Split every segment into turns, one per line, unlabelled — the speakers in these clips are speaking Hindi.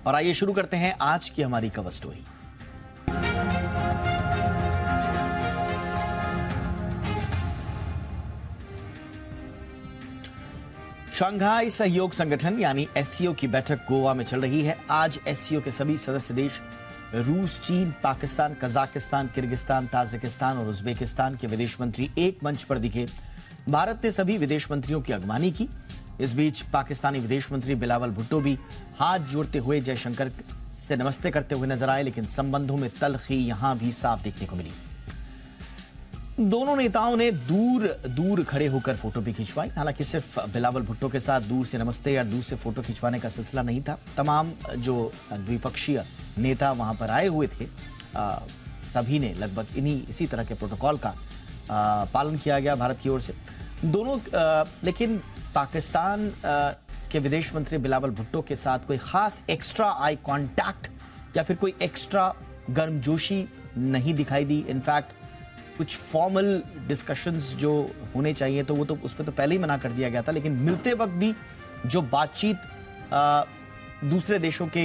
और आइए शुरू करते हैं आज की हमारी कवर स्टोरी। शंघाई सहयोग संगठन यानी एससीओ की बैठक गोवा में चल रही है। आज एससीओ के सभी सदस्य देश रूस, चीन, पाकिस्तान, कजाकिस्तान, किर्गिस्तान, ताजिकिस्तान और उज्बेकिस्तान के विदेश मंत्री एक मंच पर दिखे। भारत ने सभी विदेश मंत्रियों की अगवानी की। इस बीच पाकिस्तानी विदेश मंत्री बिलावल भुट्टो भी हाथ जोड़ते हुए जयशंकर से नमस्ते करते हुए नजर आए, लेकिन संबंधों में तल्खी यहां भी साफ देखने को मिली। दोनों नेताओं ने दूर दूर खड़े होकर फोटो भी खिंचवाई। हालांकि सिर्फ बिलावल भुट्टो के साथ दूर से नमस्ते या दूर से फोटो खिंचवाने का सिलसिला नहीं था। तमाम जो द्विपक्षीय नेता वहां पर आए हुए थे, सभी ने लगभग इसी तरह के प्रोटोकॉल का पालन किया गया भारत की ओर से। दोनों लेकिन पाकिस्तान के विदेश मंत्री बिलावल भुट्टो के साथ कोई खास एक्स्ट्रा आई कांटेक्ट या फिर कोई एक्स्ट्रा गर्मजोशी नहीं दिखाई दी। इनफैक्ट कुछ फॉर्मल डिस्कशंस जो होने चाहिए तो वो तो उस पर तो पहले ही मना कर दिया गया था, लेकिन मिलते वक्त भी जो बातचीत दूसरे देशों के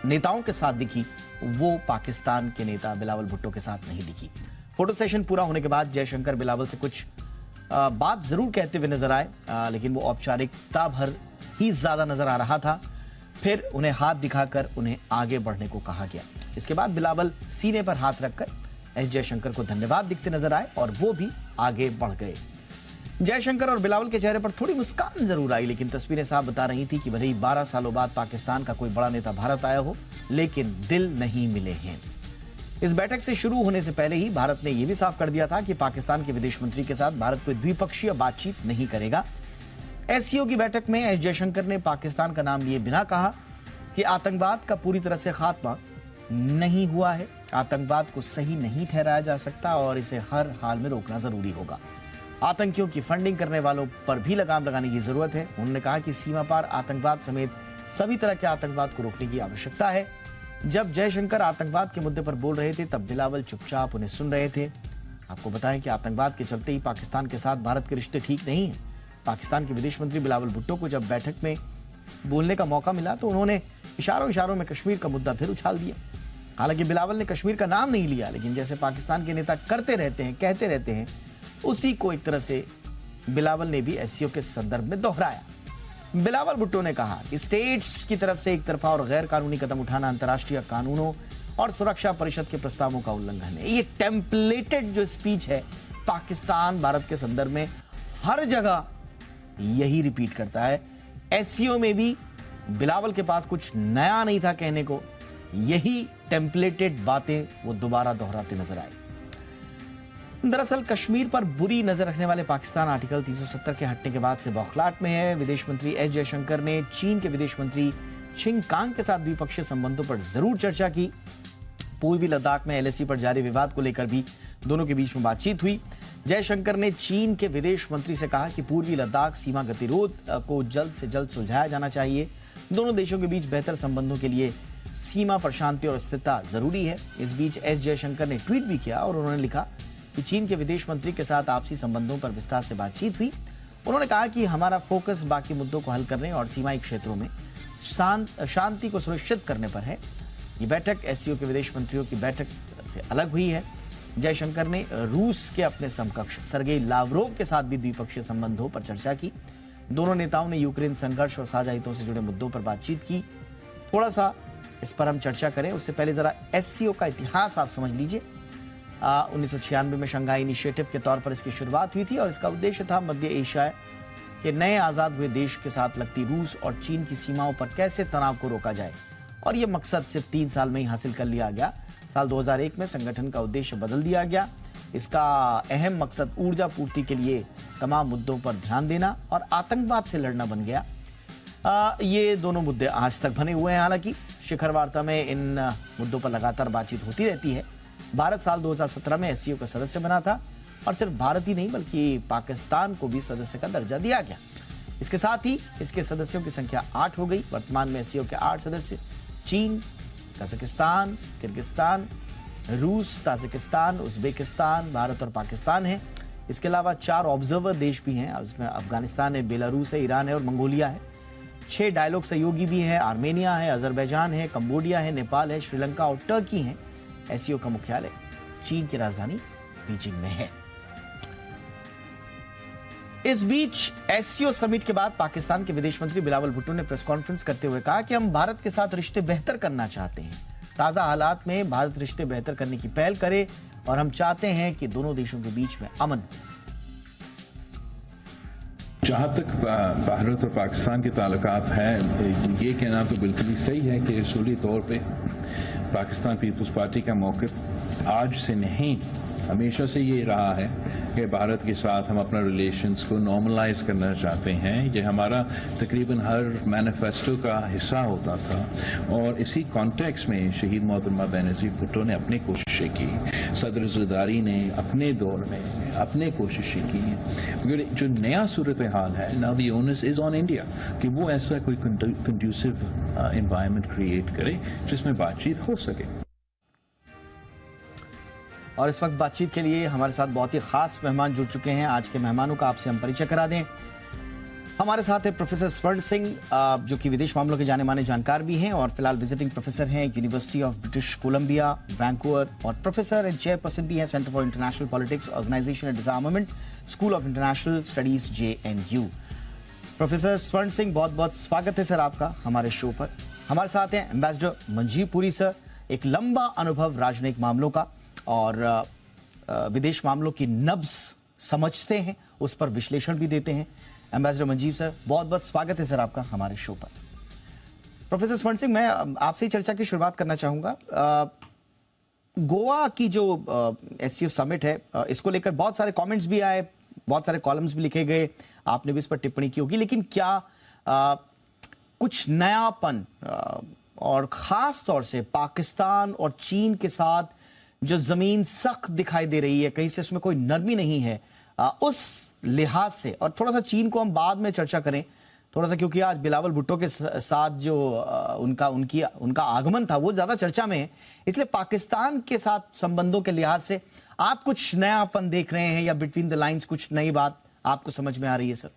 नेताओं के साथ दिखी वो पाकिस्तान के नेता बिलावल भुट्टो के साथ नहीं दिखी। फोटो सेशन पूरा होने के बाद जयशंकर बिलावल से कुछ बात जरूर कहते हुए नजर आए, लेकिन वो औपचारिकता भर ही ज्यादा नजर आ रहा था। फिर उन्हें हाथ दिखाकर उन्हें आगे बढ़ने को कहा गया। इसके बाद बिलावल सीने पर हाथ रखकर एस जयशंकर को धन्यवाद दिखते नजर आए और वो भी आगे बढ़ गए। जयशंकर और बिलावल के चेहरे पर थोड़ी मुस्कान जरूर आई, लेकिन तस्वीरें साफ बता रही थी कि भले ही 12 सालों बाद पाकिस्तान का कोई बड़ा नेता भारत आया हो, लेकिन दिल नहीं मिले हैं। इस बैठक से शुरू होने से पहले ही भारत ने यह भी साफ कर दिया था कि पाकिस्तान के विदेश मंत्री के साथ भारत कोई द्विपक्षीय बातचीत नहीं करेगा। एससीओ की बैठक में एस जयशंकर ने पाकिस्तान का नाम लिए बिना कहा कि आतंकवाद का पूरी तरह से खात्मा नहीं हुआ है, आतंकवाद को सही नहीं ठहराया जा सकता और इसे हर हाल में रोकना जरूरी होगा। आतंकियों की फंडिंग करने वालों पर भी लगाम लगाने की जरूरत है। उन्होंने कहा कि सीमा पार आतंकवाद समेत सभी तरह के आतंकवाद को रोकने की आवश्यकता है। जब जयशंकर आतंकवाद के मुद्दे पर बोल रहे थे तब बिलावल चुपचाप उन्हें सुन रहे थे। आपको बताएं कि आतंकवाद के चलते ही पाकिस्तान के साथ भारत के रिश्ते ठीक नहीं है। पाकिस्तान के विदेश मंत्री बिलावल भुट्टो को जब बैठक में बोलने का मौका मिला तो उन्होंने इशारों में कश्मीर का मुद्दा फिर उछाल दिया। हालांकि बिलावल ने कश्मीर का नाम नहीं लिया, लेकिन जैसे पाकिस्तान के नेता करते रहते हैं, कहते रहते हैं, उसी को एक तरह से बिलावल ने भी एससीओ के संदर्भ में दोहराया। बिलावल भुट्टो ने कहा कि स्टेट्स की तरफ से एक तरफा और गैर कानूनी कदम उठाना अंतर्राष्ट्रीय कानूनों और सुरक्षा परिषद के प्रस्तावों का उल्लंघन है। ये टेम्पलेटेड जो स्पीच है पाकिस्तान भारत के संदर्भ में हर जगह यही रिपीट करता है। एससीओ में भी बिलावल के पास कुछ नया नहीं था कहने को, यही टेम्पलेटेड बातें वो दोबारा दोहराते नजर आए। दरअसल कश्मीर पर बुरी नजर रखने वाले पाकिस्तान आर्टिकल 370 के हटने के बाद से बौखलाहट में है। विदेश मंत्री एस जयशंकर ने चीन के विदेश मंत्री छिंग कांग के साथ द्विपक्षीय संबंधों पर जरूर चर्चा की। पूर्वी लद्दाख में एलएसी पर जारी विवाद को लेकर भी दोनों के बीच में बातचीत हुई। जयशंकर ने चीन के विदेश मंत्री से कहा कि पूर्वी लद्दाख सीमा गतिरोध को जल्द से जल्द सुलझाया जाना चाहिए। दोनों देशों के बीच बेहतर संबंधों के लिए सीमा पर शांति और स्थिरता जरूरी है। इस बीच एस जयशंकर ने ट्वीट भी किया और उन्होंने लिखा कि चीन के विदेश मंत्री के साथ आपसी संबंधों पर विस्तार से बातचीत हुई। उन्होंने कहा कि हमारा फोकस बाकी मुद्दों को हल करने और सीमाई क्षेत्रों में शांति को सुनिश्चित करने पर है। ये बैठक एससीओ के विदेश मंत्रियों की बैठक से अलग हुई है। जयशंकर ने रूस के अपने समकक्ष सर्गेई लावरोव के साथ भी द्विपक्षीय संबंधों पर चर्चा की। दोनों नेताओं ने यूक्रेन संघर्ष और साझा हितों से जुड़े मुद्दों पर बातचीत की। थोड़ा सा इस पर हम चर्चा करें उससे पहले जरा एससीओ का इतिहास आप समझ लीजिए। 1996 में शंघाई इनिशिएटिव के तौर पर इसकी शुरुआत हुई थी और इसका उद्देश्य था मध्य एशिया के नए आजाद हुए देश के साथ लगती रूस और चीन की सीमाओं पर कैसे तनाव को रोका जाए, और यह मकसद सिर्फ 3 साल में ही हासिल कर लिया गया। साल 2001 में संगठन का उद्देश्य बदल दिया गया। इसका अहम मकसद ऊर्जा पूर्ति के लिए तमाम मुद्दों पर ध्यान देना और आतंकवाद से लड़ना बन गया। ये दोनों मुद्दे आज तक बने हुए हैं। हालांकि शिखर वार्ता में इन मुद्दों पर लगातार बातचीत होती रहती है। भारत साल 2017 में एससीओ का सदस्य बना था और सिर्फ भारत ही नहीं बल्कि पाकिस्तान को भी सदस्य का दर्जा दिया गया। इसके साथ ही इसके सदस्यों की संख्या 8 हो गई। वर्तमान में एससीओ के 8 सदस्य चीन, कजाकिस्तान, किर्गिस्तान, रूस, ताजिकिस्तान, उज्बेकिस्तान, भारत और पाकिस्तान है। इसके अलावा 4 ऑब्जर्वर देश भी हैं, उसमें अफगानिस्तान है, बेलारूस है, ईरान है और मंगोलिया है। 6 डायलॉग सहयोगी भी है, आर्मेनिया है, अजरबैजान है, कंबोडिया है, नेपाल है, श्रीलंका और टर्की है। एससीओ का मुख्यालय चीन की राजधानी बीजिंग में है। इस बीच एससीओ समिट के बाद पाकिस्तान के विदेश मंत्री बिलावल भुट्टो ने प्रेस कॉन्फ्रेंस करते हुए कहा कि हम भारत के साथ रिश्ते बेहतर करना चाहते हैं। ताजा हालात में भारत रिश्ते बेहतर करने की पहल करे और हम चाहते हैं कि दोनों देशों के बीच में अमन।
जहाँ तक भारत और पाकिस्तान के ताल्लुकात हैं, ये कहना तो बिल्कुल ही सही है कि उसूली तौर पे पाकिस्तान पीपल्स पार्टी का मौक़िफ़ आज से नहीं, हमेशा से ये रहा है कि भारत के साथ हम अपना रिलेशंस को नॉर्मलाइज करना चाहते हैं। ये हमारा तकरीबन हर मैनिफेस्टो का हिस्सा होता था और इसी कॉन्टेक्स्ट में शहीद मोहतरमा बेनज़ीर भुट्टो ने अपनी कोशिशें की, सदर ज़रदारी ने अपने दौर में अपने कोशिशें की। मगर जो नया सूरत हाल है, now the onus is on India कि वो ऐसा कोई कंड्यूसिव एनवायरनमेंट क्रिएट करे जिसमें बातचीत हो सके।
और इस वक्त बातचीत के लिए हमारे साथ बहुत ही खास मेहमान जुड़ चुके हैं। आज के मेहमानों का आपसे हम परिचय करा दें। हमारे साथ है प्रोफेसर स्वर्ण सिंह, जो कि विदेश मामलों के जाने माने जानकार भी हैं और फिलहाल विजिटिंग प्रोफेसर हैं university of British Columbia Vancouver, और प्रोफेसर एंड चेयरपर्सन भी हैं centre for international politics, organisation and disarmament, school of international studies JNU। Professor Swaran Singh, बहुत बहुत स्वागत है सर आपका हमारे शो पर। हमारे साथ हैं एम्बेसडर मंजीव पुरी सर, एक लंबा अनुभव राजनयिक मामलों का और विदेश मामलों की नब्ज समझते हैं, उस पर विश्लेषण भी देते हैं। एम्बेसडर मंजीव सर, बहुत बहुत स्वागत है सर आपका हमारे शो पर। प्रोफेसर स्वर्ण सिंह, मैं आपसे ही चर्चा की शुरुआत करना चाहूंगा। गोवा की जो एससीओ समिट है, इसको लेकर बहुत सारे कमेंट्स भी आए, बहुत सारे कॉलम्स भी लिखे गए, आपने भी इस पर टिप्पणी की होगी, लेकिन क्या कुछ नयापन और खास तौर से पाकिस्तान और चीन के साथ जो जमीन सख्त दिखाई दे रही है, कहीं से उसमें कोई नरमी नहीं है, उस लिहाज से, और थोड़ा सा चीन को हम बाद में चर्चा करें थोड़ा सा, क्योंकि आज बिलावल भुट्टो के साथ जो उनका आगमन था वो ज्यादा चर्चा में है, इसलिए पाकिस्तान के साथ संबंधों के लिहाज से आप कुछ नयापन देख रहे हैं या बिटवीन द लाइंस कुछ नई बात आपको समझ में आ रही है सर?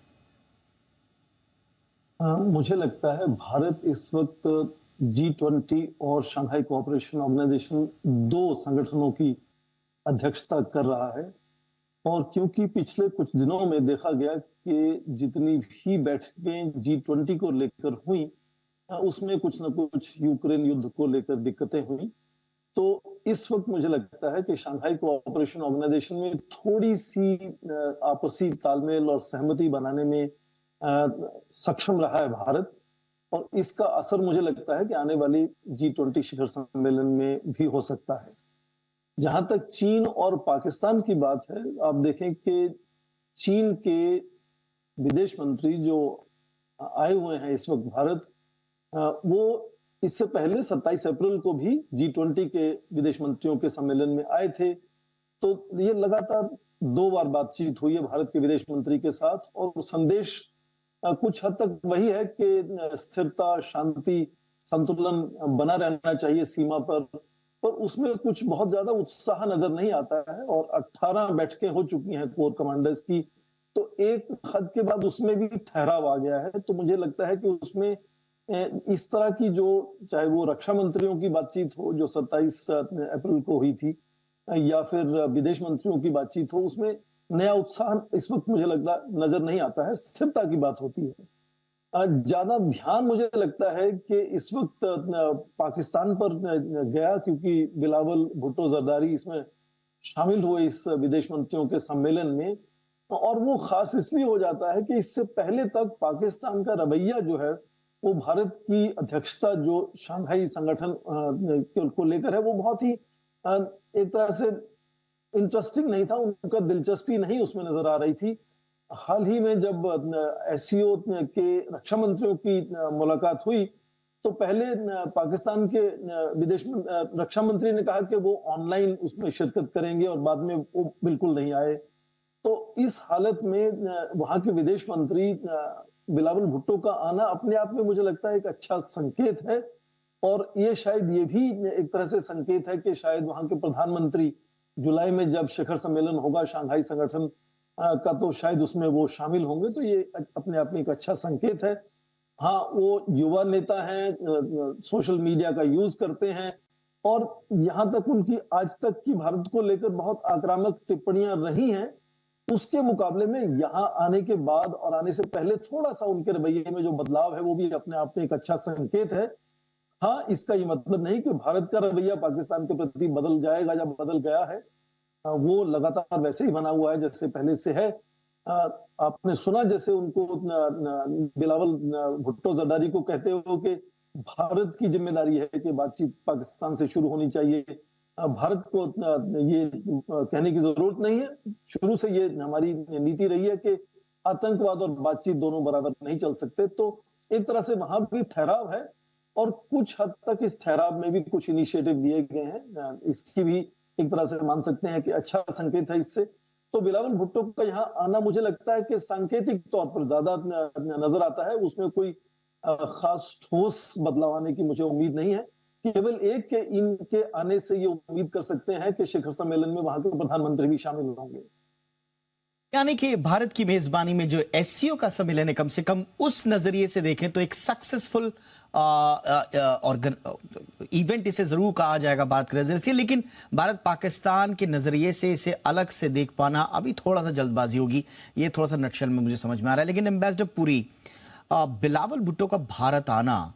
मुझे लगता है भारत इस वक्त G20 और शंघाई कोऑपरेशन ऑर्गेनाइजेशन, दो संगठनों की अध्यक्षता कर रहा है। और क्योंकि पिछले कुछ दिनों में देखा गया कि जितनी भी बैठकें G20 को लेकर हुई, उसमें कुछ न कुछ यूक्रेन युद्ध को लेकर दिक्कतें हुई, तो इस वक्त मुझे लगता है कि शंघाई कोऑपरेशन ऑर्गेनाइजेशन में थोड़ी सी आपसी तालमेल और सहमति बनाने में सक्षम रहा है भारत, और इसका असर मुझे लगता है कि आने वाली G20 शिखर सम्मेलन में भी हो सकता है। जहां तक चीन और पाकिस्तान की बात है, आप देखें कि चीन के विदेश मंत्री जो आए हुए हैं इस वक्त भारत, वो इससे पहले 27 अप्रैल को भी G20 के विदेश मंत्रियों के सम्मेलन में आए थे। तो ये लगातार 2 बार बातचीत हुई है भारत के विदेश मंत्री के साथ, और संदेश कुछ हद तक वही है कि स्थिरता, शांति, संतुलन बना रहना चाहिए सीमा पर उसमें कुछ बहुत ज्यादा उत्साह नजर नहीं आता है। और 18 बैठकें हो चुकी हैं कोर कमांडर्स की, तो एक हद के बाद उसमें भी ठहराव आ गया है। तो मुझे लगता है कि उसमें इस तरह की जो, चाहे वो रक्षा मंत्रियों की बातचीत हो जो 27 अप्रैल को हुई थी, या फिर विदेश मंत्रियों की बातचीत हो, उसमें नया उत्साह इस वक्त मुझे लगता नजर नहीं आता है। स्थिरता की बात होती है। ज्यादा ध्यान मुझे लगता है कि इस वक्त पाकिस्तान पर गया, क्योंकि बिलावल भुट्टो जरदारी इसमें शामिल हुए इस विदेश मंत्रियों के सम्मेलन में, और वो खास इसलिए हो जाता है कि इससे पहले तक पाकिस्तान का रवैया जो है वो भारत की अध्यक्षता जो शंघाई संगठन को लेकर है, वो बहुत ही एक तरह से इंटरेस्टिंग नहीं था, उनका दिलचस्पी नहीं उसमें नजर आ रही थी। हाल ही में जब एससीओ के रक्षा मंत्रियों की मुलाकात हुई, तो पहले पाकिस्तान के विदेश रक्षा मंत्री ने कहा कि वो ऑनलाइन उसमें शिरकत करेंगे, और बाद में वो बिल्कुल नहीं आए। तो इस हालत में वहां के विदेश मंत्री बिलावल भुट्टो का आना अपने आप में मुझे लगता है एक अच्छा संकेत है, और ये शायद ये भी एक तरह से संकेत है कि शायद वहां के प्रधानमंत्री जुलाई में जब शिखर सम्मेलन होगा शंघाई संगठन का, तो शायद उसमें वो शामिल होंगे। तो ये अपने आप में एक अच्छा संकेत है। हाँ, वो युवा नेता हैं, सोशल मीडिया का यूज करते हैं और यहाँ तक उनकी आज तक की भारत को लेकर बहुत आक्रामक टिप्पणियां रही हैं। उसके मुकाबले में यहाँ आने के बाद और आने से पहले थोड़ा-सा उनके रवैये में जो बदलाव है, वो भी अपने आप में एक अच्छा संकेत है। हाँ, इसका ये मतलब नहीं कि भारत का रवैया पाकिस्तान के प्रति बदल जाएगा या बदल गया है। वो लगातार वैसे ही बना हुआ है जैसे पहले से है। अ, आपने सुना जैसे उनको बिलावल भुट्टो जरदारी को कहते हो कि भारत की जिम्मेदारी है कि बातचीत पाकिस्तान से शुरू होनी चाहिए। भारत को ये कहने की जरूरत नहीं है। शुरू से ये हमारी नीति रही है कि आतंकवाद और बातचीत दोनों बराबर नहीं चल सकते। तो एक तरह से वहां भी ठहराव है और कुछ हद तक इस ठहराव में भी कुछ इनिशिएटिव लिए गए हैं। इसकी भी एक तरह से मान सकते हैं कि अच्छा संकेत है इससे। तो बिलावल भुट्टो का यहाँ आना मुझे लगता है कि सांकेतिक तौर पर ज्यादा नजर आता है। उसमें कोई खास ठोस बदलाव आने की मुझे उम्मीद नहीं है। केवल एक के इनके आने से ये उम्मीद कर सकते हैं कि शिखर सम्मेलन में वहां के प्रधानमंत्री भी शामिल होंगे।
यानी कि भारत की मेजबानी में जो एससीओ का सम्मेलन है, कम से कम उस नजरिए से देखें तो एक सक्सेसफुल इवेंट इसे जरूर कहा जाएगा भारत के नजरिए से। लेकिन भारत पाकिस्तान के नजरिए से इसे अलग से देख पाना अभी थोड़ा सा जल्दबाजी होगी, ये थोड़ा सा नटशल में मुझे समझ में आ रहा है। लेकिन एम्बेसडर पुरी, बिलावल भुट्टो का भारत आना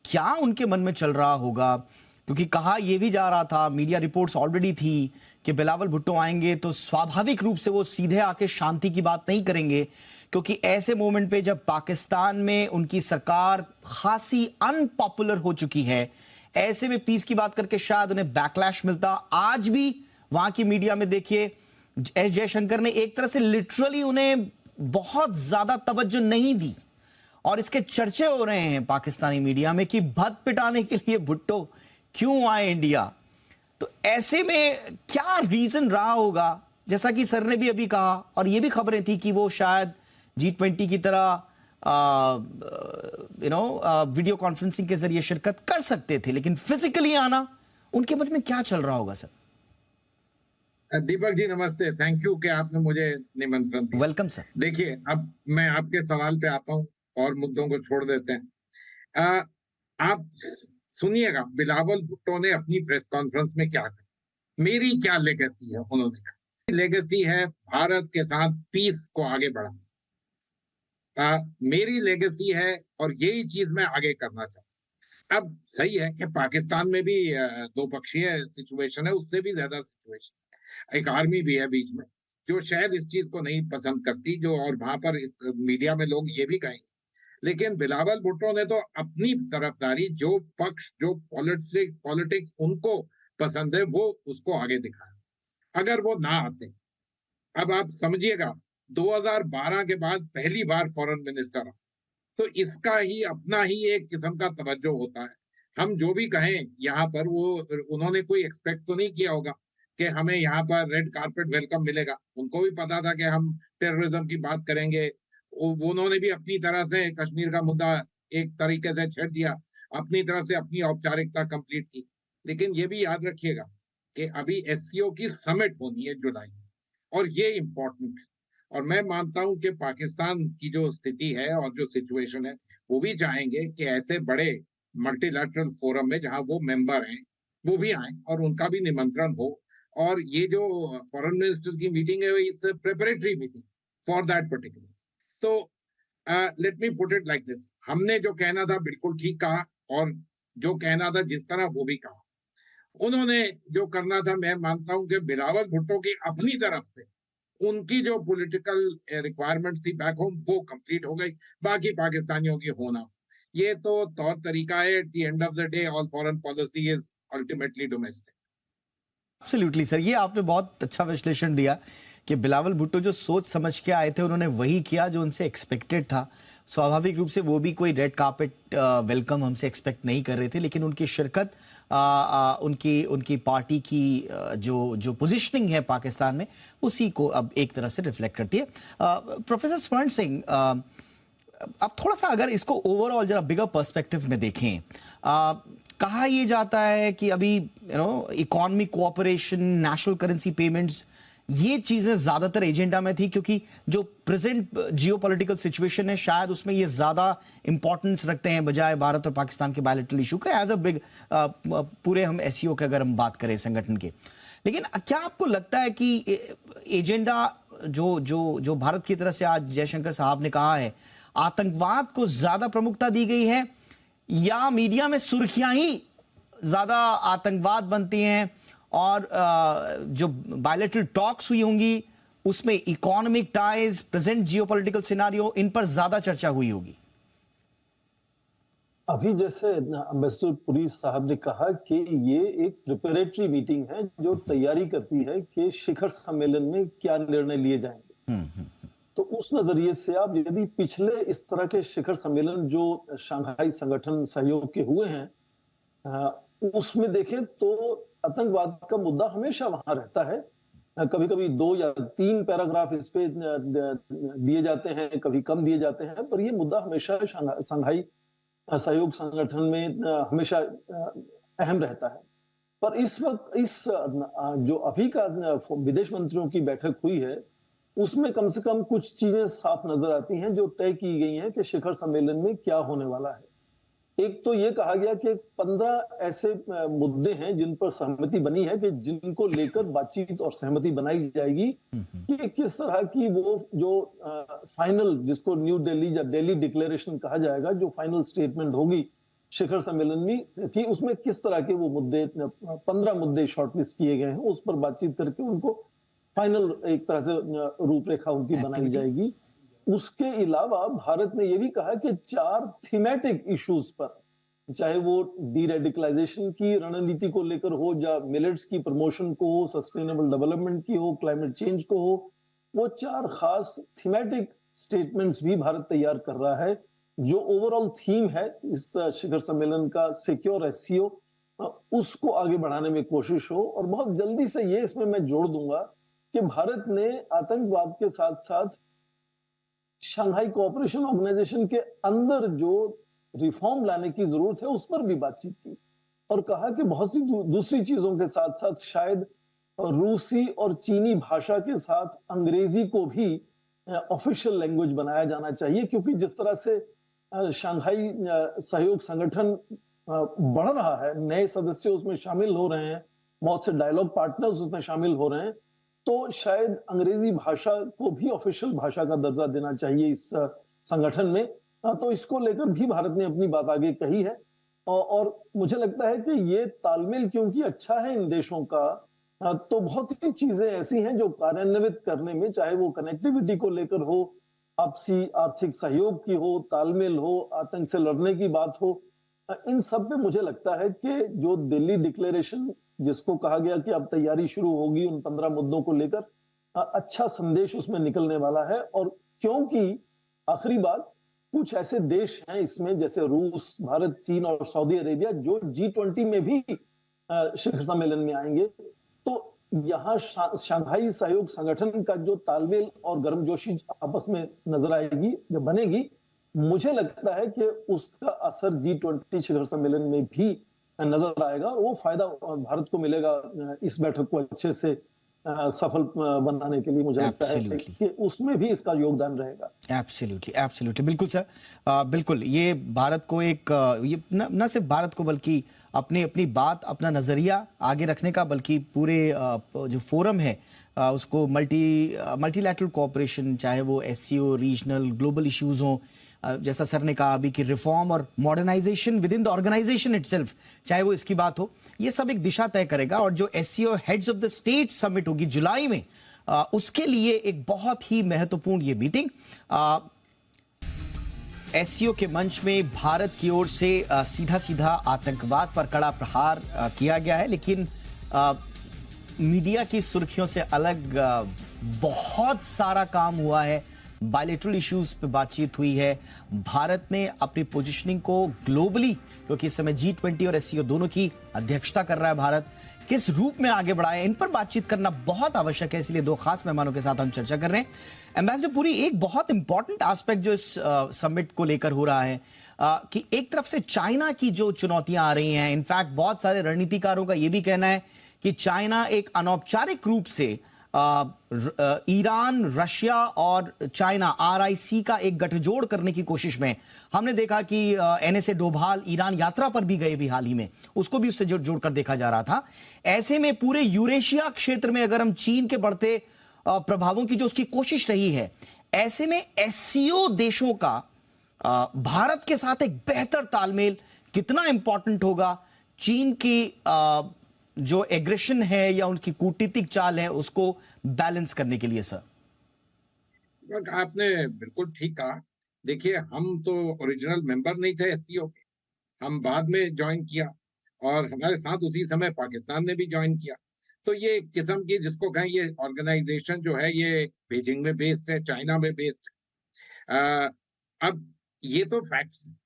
क्या उनके मन में चल रहा होगा? क्योंकि कहा यह भी जा रहा था, मीडिया रिपोर्ट्स ऑलरेडी थी कि बिलावल भुट्टो आएंगे तो स्वाभाविक रूप से वो सीधे आके शांति की बात नहीं करेंगे, क्योंकि ऐसे मोमेंट पे जब पाकिस्तान में उनकी सरकार खासी अनपॉपुलर हो चुकी है, ऐसे में पीस की बात करके शायद उन्हें बैकलैश मिलता। आज भी वहां की मीडिया में देखिए एस जयशंकर ने एक तरह से लिटरली उन्हें बहुत ज्यादा तवज्जो नहीं दी और इसके चर्चे हो रहे हैं पाकिस्तानी मीडिया में कि भद पिटाने के लिए भुट्टो क्यों आए इंडिया। तो ऐसे में क्या रीजन रहा होगा? जैसा कि सर ने भी अभी कहा और ये भी खबरें थी कि वो शायद G20 की तरह वीडियो कॉन्फ्रेंसिंग के जरिए शिरकत कर सकते थे, लेकिन फिजिकली आना उनके मन में क्या चल रहा होगा सर?
दीपक जी नमस्ते, थैंक यू कि आपने मुझे निमंत्रण दिया।
Welcome sir.
देखिए, अब मैं आपके सवाल पे आता हूं और मुद्दों को छोड़ देते हैं। आप सुनिएगा, बिलावल भुट्टो ने अपनी प्रेस कॉन्फ्रेंस में क्या कहा, मेरी क्या लेगेसी है। उन्होंने कहा लेगेसी है भारत के साथ पीस को आगे बढ़ाना। मेरी लेगेसी है और यही चीज मैं आगे करना चाहता हूं। अब सही है कि पाकिस्तान में भी दो पक्षीय सिचुएशन है, उससे भी ज्यादा सिचुएशन, एक आर्मी भी है बीच में जो शायद इस चीज को नहीं पसंद करती, जो और वहां पर मीडिया में लोग ये भी कहेंगे। लेकिन बिलावल भुट्टो ने तो अपनी तरफदारी, जो पक्ष, जो पॉलिटिक्स उनको पसंद है, वो उसको आगे दिखाया। अगर वो ना आते, अब आप समझिएगा 2012 के बाद पहली बार फॉरेन मिनिस्टर, तो इसका ही अपना ही एक किस्म का तवज्जो होता है। हम जो भी कहें यहाँ पर, वो उन्होंने कोई एक्सपेक्ट तो नहीं किया होगा कि हमें यहाँ पर रेड कारपेट वेलकम मिलेगा। उनको भी पता था कि हम टेररिज्म की बात करेंगे। उन्होंने भी अपनी तरह से कश्मीर का मुद्दा एक तरीके से छेड़ दिया, अपनी तरफ से अपनी औपचारिकता कंप्लीट की। लेकिन ये भी याद रखिएगा कि अभी एससीओ की समिट होनी है जुलाई में, और ये इम्पोर्टेंट है। और मैं मानता हूं कि पाकिस्तान की जो स्थिति है और जो सिचुएशन है, वो भी चाहेंगे कि ऐसे बड़े मल्टीलैटरल फोरम में जहां वो मेंबर हैं, वो भी आए और उनका भी निमंत्रण हो। और ये जो फॉरेन मिनिस्टर की मीटिंग है, it's preparatory meeting for that particular. तो let me put it like this, हमने जो कहना था बिल्कुल ठीक कहा, और जो कहना था जिस तरह वो भी कहा। उन्होंने जो करना था, मैं मानता हूं कि बिलावल भुट्टो की अपनी तरफ से उनकी जो पॉलिटिकल रिक्वायरमेंट थी बैक होम, वो कंप्लीट हो गई। बाकी पाकिस्तानियों की होना, ये तो तौर तरीका है। At the end of the day all foreign policy is ultimately domestic.
Absolutely sir, ये आपने बहुत अच्छा विश्लेषण दिया कि बिलावल भुट्टो जो सोच समझ के आए थे, उन्होंने वही किया जो उनसे एक्सपेक्टेड था। स्वाभाविक रूप से वो भी कोई रेड कार्पेट वेलकम हमसे एक्सपेक्ट नहीं कर रहे थे, लेकिन उनकी शिरकत, उनकी पार्टी की जो पोजीशनिंग है पाकिस्तान में, उसी को अब एक तरह से रिफ्लेक्ट करती है। प्रोफेसर स्वर्ण सिंह, अब थोड़ा सा अगर इसको ओवरऑल जरा बिगर पर्सपेक्टिव में देखें, कहा यह जाता है कि अभी economic cooperation, national currency payments, ये चीजें ज्यादातर एजेंडा में थी, क्योंकि जो प्रेजेंट जियोपॉलिटिकल सिचुएशन है शायद उसमें ये ज्यादा इंपॉर्टेंस रखते हैं बजाय भारत और पाकिस्तान के बायलैटरल इशू का एज अ बिग पूरे हम एससीओ के अगर हम बात करें संगठन के। लेकिन क्या आपको लगता है कि एजेंडा जो जो जो भारत की तरफ से आज जयशंकर साहब ने कहा है, आतंकवाद को ज्यादा प्रमुखता दी गई है या मीडिया में सुर्खियां ही ज्यादा आतंकवाद बनती हैं और जो बायलैटरल टॉक्स हुई होंगी उसमें economic ties, present geopolitical scenario, इन पर ज्यादा चर्चा हुई होगी?
अभी जैसे एम्बेसडर पुरी साहब ने कहा कि ये एक प्रिपरेटरी मीटिंग है जो तैयारी करती है कि शिखर सम्मेलन में क्या निर्णय लिए जाएंगे। तो उस नजरिए से आप यदि पिछले इस तरह के शिखर सम्मेलन जो शंघाई संगठन सहयोग के हुए हैं उसमें देखें तो आतंकवाद का मुद्दा हमेशा वहां रहता है। कभी कभी 2 या 3 पैराग्राफ इस पे दिए जाते हैं, कभी कम दिए जाते हैं, पर ये मुद्दा हमेशा शंघाई सहयोग संगठन में हमेशा अहम रहता है। पर इस वक्त इस जो अभी का विदेश मंत्रियों की बैठक हुई है उसमें कम से कम कुछ चीजें साफ नजर आती हैं जो तय की गई हैं कि शिखर सम्मेलन में क्या होने वाला है। एक तो ये कहा गया कि 15 ऐसे मुद्दे हैं जिन पर सहमति बनी है कि जिनको लेकर बातचीत और सहमति बनाई जाएगी कि किस तरह की वो जो फाइनल, जिसको न्यू दिल्ली या दिल्ली डिक्लेरेशन कहा जाएगा, जो फाइनल स्टेटमेंट होगी शिखर सम्मेलन में कि उसमें किस तरह के वो मुद्दे 15 मुद्दे शॉर्टलिस्ट किए गए हैं, उस पर बातचीत करके उनको फाइनल एक तरह से रूपरेखा उनकी बनाई जाएगी। उसके अलावा भारत ने यह भी कहा कि 4 थीमेटिक इश्यूज पर, चाहे वो डीरेडिकलाइजेशन की रणनीति को लेकर हो या मिलेट्स की प्रमोशन को हो, सस्टेनेबल डेवलपमेंट की हो, क्लाइमेट चेंज को हो, वो 4 खास थीमेटिक स्टेटमेंट्स भी भारत तैयार कर रहा है। जो ओवरऑल थीम है इस शिखर सम्मेलन का, सिक्योर एससीओ, उसको आगे बढ़ाने में कोशिश हो। और बहुत जल्दी से ये इसमें मैं जोड़ दूंगा कि भारत ने आतंकवाद के साथ साथ शंघाई कोऑपरेशन ऑर्गेनाइजेशन के अंदर जो रिफॉर्म लाने की जरूरत है उस पर भी बातचीत की और कहा कि बहुत सी दूसरी चीजों के साथ साथ शायद रूसी और चीनी भाषा के साथ अंग्रेजी को भी ऑफिशियल लैंग्वेज बनाया जाना चाहिए, क्योंकि जिस तरह से शंघाई सहयोग संगठन बढ़ रहा है, नए सदस्य उसमें शामिल हो रहे हैं, बहुत से डायलॉग पार्टनर्स उसमें शामिल हो रहे हैं, तो शायद अंग्रेजी भाषा को भी ऑफिशियल भाषा का दर्जा देना चाहिए इस संगठन में। तो इसको लेकर भी भारत ने अपनी बात आगे कही है और मुझे लगता है कि ये तालमेल क्योंकि अच्छा है इन देशों का, तो बहुत सी चीजें ऐसी हैं जो कार्यान्वित करने में, चाहे वो कनेक्टिविटी को लेकर हो, आपसी आर्थिक सहयोग की हो, तालमेल हो, आतंक से लड़ने की बात हो, इन सब पे मुझे लगता है कि जो दिल्ली डिक्लेरेशन जिसको कहा गया कि अब तैयारी शुरू होगी उन 15 मुद्दों को लेकर, अच्छा संदेश उसमें निकलने वाला है। और क्योंकि आखिरी बात, कुछ ऐसे देश हैं इसमें जैसे रूस, भारत, चीन और सऊदी अरेबिया जो G20 में भी शिखर सम्मेलन में आएंगे, तो यहाँ शंघाई सहयोग संगठन का जो तालमेल और गर्मजोशी आपस में नजर आएगी, जब बनेगी, मुझे लगता है कि उसका असर G20 शिखर सम्मेलन में भी नजर आएगा। वो फायदा भारत को मिलेगा इस बैठक को अच्छे से सफल बनाने के लिए। मुझे लगता है कि उसमें भी इसका योगदान रहेगा।
एब्सोल्युटली, एब्सोल्युटली, बिल्कुल सर, बिल्कुल। ये भारत को एक, ये न सिर्फ भारत को बल्कि अपनी बात, अपना नजरिया आगे रखने का, बल्कि पूरे जो फोरम है उसको मल्टीलैटरल कोऑपरेशन, चाहे वो एससीओ, रीजनल, ग्लोबल इश्यूज हों, जैसा सर ने कहा अभी कि रिफॉर्म और modernisation within the organisation itself, चाहे वो इसकी बात हो, ये सब एक दिशा तय करेगा। और जो SCO heads of the state summit होगी जुलाई में, उसके लिए एक बहुत ही महत्वपूर्ण ये मीटिंग। एससीओ के मंच में भारत की ओर से सीधा सीधा आतंकवाद पर कड़ा प्रहार किया गया है, लेकिन मीडिया की सुर्खियों से अलग बहुत सारा काम हुआ है। बायलैटरल इश्यूज पे बातचीत हुई है। भारत ने अपनी पोजीशनिंग को ग्लोबली, क्योंकि इस समय G20 और एससीओ दोनों की अध्यक्षता कर रहा है भारत, किस रूप में आगे बढ़ा है, इन पर बातचीत करना बहुत आवश्यक है। इसलिए 2 खास मेहमानों के साथ हम चर्चा कर रहे हैं। एम्बेसडर पुरी, एक बहुत इंपॉर्टेंट एस्पेक्ट जो इस समिट को लेकर हो रहा है कि एक तरफ से चाइना की जो चुनौतियां आ रही हैं, इनफैक्ट बहुत सारे रणनीतिकारों का यह भी कहना है कि चाइना एक अनौपचारिक रूप से ईरान, रशिया और चाइना आरआईसी का एक गठजोड़ करने की कोशिश में हमने देखा कि एनएसए डोभाल ईरान यात्रा पर भी गए भी हाल ही में, उसको भी उससे जोड़कर देखा जा रहा था। ऐसे में पूरे यूरेशिया क्षेत्र में अगर हम चीन के बढ़ते प्रभावों की जो उसकी कोशिश रही है, ऐसे में एससीओ देशों का भारत के साथ एक बेहतर तालमेल कितना इंपॉर्टेंट होगा चीन की जो एग्रेशन है या उनकी कूटनीतिक चाल है उसको बैलेंस करने के लिए? सर,
आपने बिल्कुल ठीक कहा। देखिए, हम तो ओरिजिनल मेंबर नहीं थे एससीओ के, हम बाद में ज्वाइन किया और हमारे साथ उसी समय पाकिस्तान ने भी ज्वाइन किया। तो ये एक किस्म की, जिसको कहें, ये ऑर्गेनाइजेशन जो है ये बीजिंग में बेस्ड है, चाइना में बेस्ड है। अब ये तो फैक्ट्स हैं,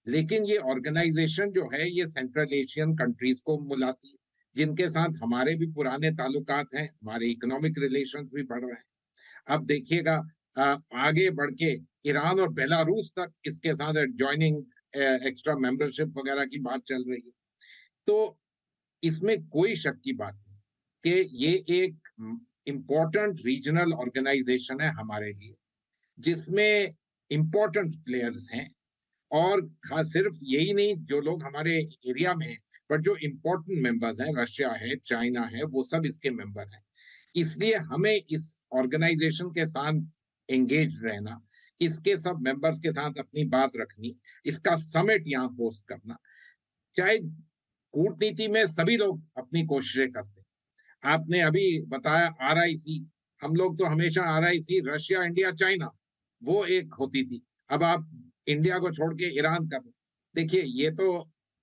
लेकिन ये ऑर्गेनाइजेशन जो है ये सेंट्रल एशियन कंट्रीज को मिलाती है, जिनके साथ हमारे भी पुराने ताल्लुकात हैं, हमारे इकोनॉमिक रिलेशंस भी बढ़ रहे हैं। अब देखिएगा, आगे बढ़ के ईरान और बेलारूस तक इसके साथ ज्वाइनिंग एक्स्ट्रा मेंबरशिप वगैरह की बात चल रही है। तो इसमें कोई शक की बात नहीं कि ये एक इम्पोर्टेंट रीजनल ऑर्गेनाइजेशन है हमारे लिए, जिसमें इम्पोर्टेंट प्लेयर्स हैं। और खास सिर्फ यही नहीं, जो लोग हमारे एरिया में हैं, पर जो इम्पोर्टेंट मेंबर्स हैं, रशिया है, चाइना है, वो सब इसके मेंबर हैं। इसलिए हमें इस ऑर्गेनाइजेशन के साथ एंगेज रहना, इसके सब मेंबर्स के साथ अपनी बात रखनी, इसका समिट यहाँ होस्ट करना, चाहे कूटनीति में सभी लोग अपनी कोशिशें करते हैं। आपने अभी बताया आरआईसी, हम लोग तो हमेशा आरआईसी रशिया, इंडिया, चाइना, वो एक होती थी। अब आप इंडिया को छोड़ के ईरान कर, देखिए ये तो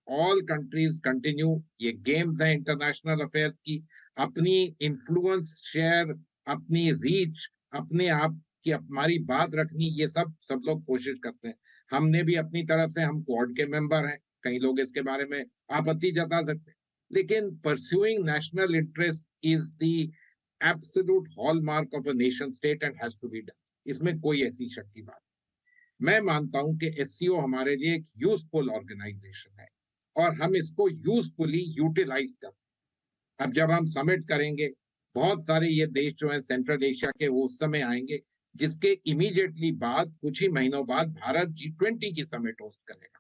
ऑल कंट्रीज कंटिन्यू, ये गेम्स हैं इंटरनेशनल अफेयर्स की, अपनी इन्फ्लुएंस शेयर, अपनी रीच, अपने आप की हमारी बात रखनी, ये सब लोग कोशिश करते हैं। हमने भी अपनी तरफ से, हम क्वाड के मेंबर हैं, कई लोग इसके बारे में आपत्ति जता सकते हैं, लेकिन pursuing national interest is the absolute hallmark of a nation state and has to be done. इसमें कोई ऐसी शक की बात। मैं मानता हूं कि एससीओ हमारे लिए एक यूजफुल ऑर्गेनाइजेशन है और हम इसको यूजफुली यूटिलाइज कर। अब जब हम समिट करेंगे, बहुत सारे ये देश जो हैं सेंट्रल एशिया के, वो उस समय आएंगे जिसके इमीडिएटली बाद, कुछ ही महीनों बाद, भारत G20 की समिट होस्ट करेगा।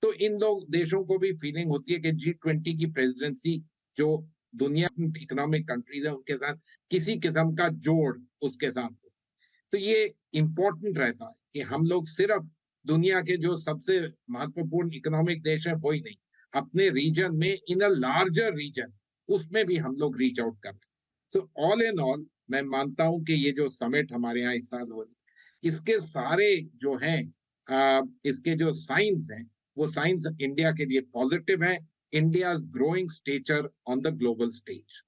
तो इन लोग देशों को भी फीलिंग होती है कि G20 की प्रेसिडेंसी, जो दुनिया की इकोनॉमिक कंट्रीज है, उनके साथ किसी किस्म का जोड़ उसके साथ हो। तो ये इंपॉर्टेंट रहता है कि हम लोग सिर्फ दुनिया के जो सबसे महत्वपूर्ण इकोनॉमिक देश हैं वही नहीं, अपने रीजन में, इन अ लार्जर रीजन, उसमें भी हम लोग रीच आउट कर रहे हैं। तो ऑल इन ऑल मैं मानता हूं कि ये जो समिट हमारे यहाँ इस साल हो रही, इसके सारे जो हैं, इसके जो साइंस हैं, वो साइंस इंडिया के लिए पॉजिटिव हैं। India growing stature on the global stage.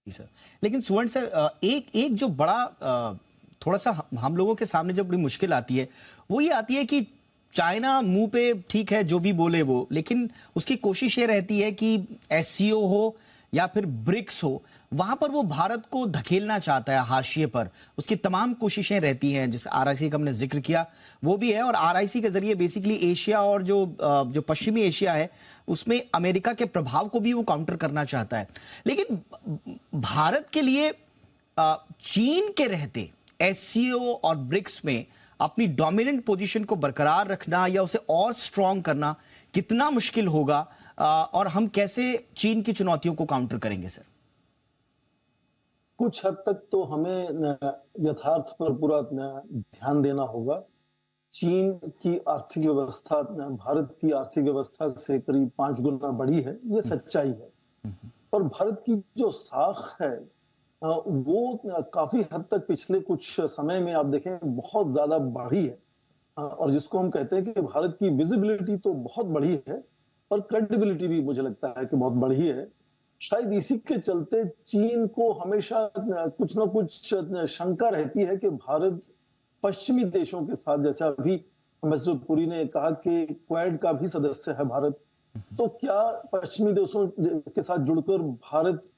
Sir, लेकिन सुवर्ण सर, एक जो बड़ा थोड़ा सा हम लोगों के सामने जो बड़ी मुश्किल आती है वो ये आती है कि चाइना मुंह पे ठीक है जो भी बोले वो, लेकिन उसकी कोशिश ये रहती है कि एससीओ हो या फिर ब्रिक्स हो, वहां पर वो भारत को धकेलना चाहता है हाशिए पर। उसकी तमाम कोशिशें रहती हैं, जिस आरआईसी का हमने जिक्र किया वो भी है, और आरआईसी के जरिए बेसिकली एशिया और जो पश्चिमी एशिया है उसमें अमेरिका के प्रभाव को भी वो काउंटर करना चाहता है। लेकिन भारत के लिए चीन के रहते एससीओ और ब्रिक्स में अपनी डोमिनेंट पोजीशन को बरकरार रखना या उसे और स्ट्रांग करना कितना मुश्किल होगा, और हम कैसे चीन की चुनौतियों को काउंटर करेंगे? सर,
कुछ हद तक तो हमें यथार्थ पर पूरा ध्यान देना होगा। चीन की आर्थिक व्यवस्था भारत की आर्थिक व्यवस्था से करीब 5 गुना बड़ी है, ये सच्चाई है। और भारत की जो साख है वो काफी हद तक पिछले कुछ समय में आप देखें बहुत ज्यादा बढ़ी है, और जिसको हम कहते हैं कि भारत की विजिबिलिटी तो बहुत बढ़ी है और क्रेडिबिलिटी भी मुझे लगता है कि बहुत बढ़ी है। शायद इसी के चलते चीन को हमेशा कुछ ना कुछ शंका रहती है कि भारत पश्चिमी देशों के साथ, जैसे अभी एम्बेसडर पुरी ने कहा कि क्वाड का भी सदस्य है भारत, तो क्या पश्चिमी देशों के साथ जुड़कर भारत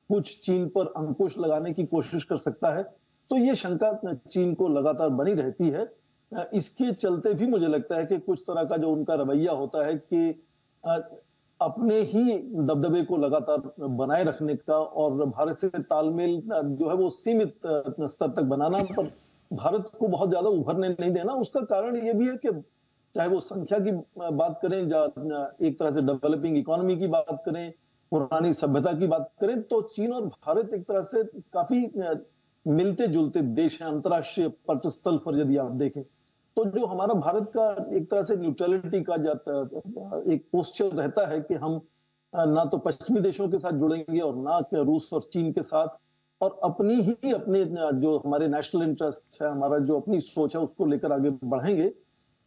कुछ चीन पर अंकुश लगाने की कोशिश कर सकता है? तो ये शंका चीन को लगातार बनी रहती है। इसके चलते भी मुझे लगता है कि कुछ तरह का जो उनका रवैया होता है कि अपने ही दबदबे को लगातार बनाए रखने का और भारत से तालमेल जो है वो सीमित स्तर तक बनाना, पर भारत को बहुत ज्यादा उभरने नहीं देना। उसका कारण ये भी है कि चाहे वो संख्या की बात करें, एक तरह से डेवलपिंग इकोनॉमी की बात करें, पुरानी सभ्यता की बात करें, तो चीन और भारत एक तरह से काफी मिलते जुलते देश हैं अंतर्राष्ट्रीय पटस्थल पर। यदि आप देखें तो जो हमारा भारत का एक तरह से न्यूट्रलिटी का एक पोस्चर रहता है कि हम ना तो पश्चिमी देशों के साथ जुड़ेंगे और ना रूस और चीन के साथ, और अपनी जो हमारे नेशनल इंटरेस्ट है, हमारा जो अपनी सोच है, उसको लेकर आगे बढ़ेंगे।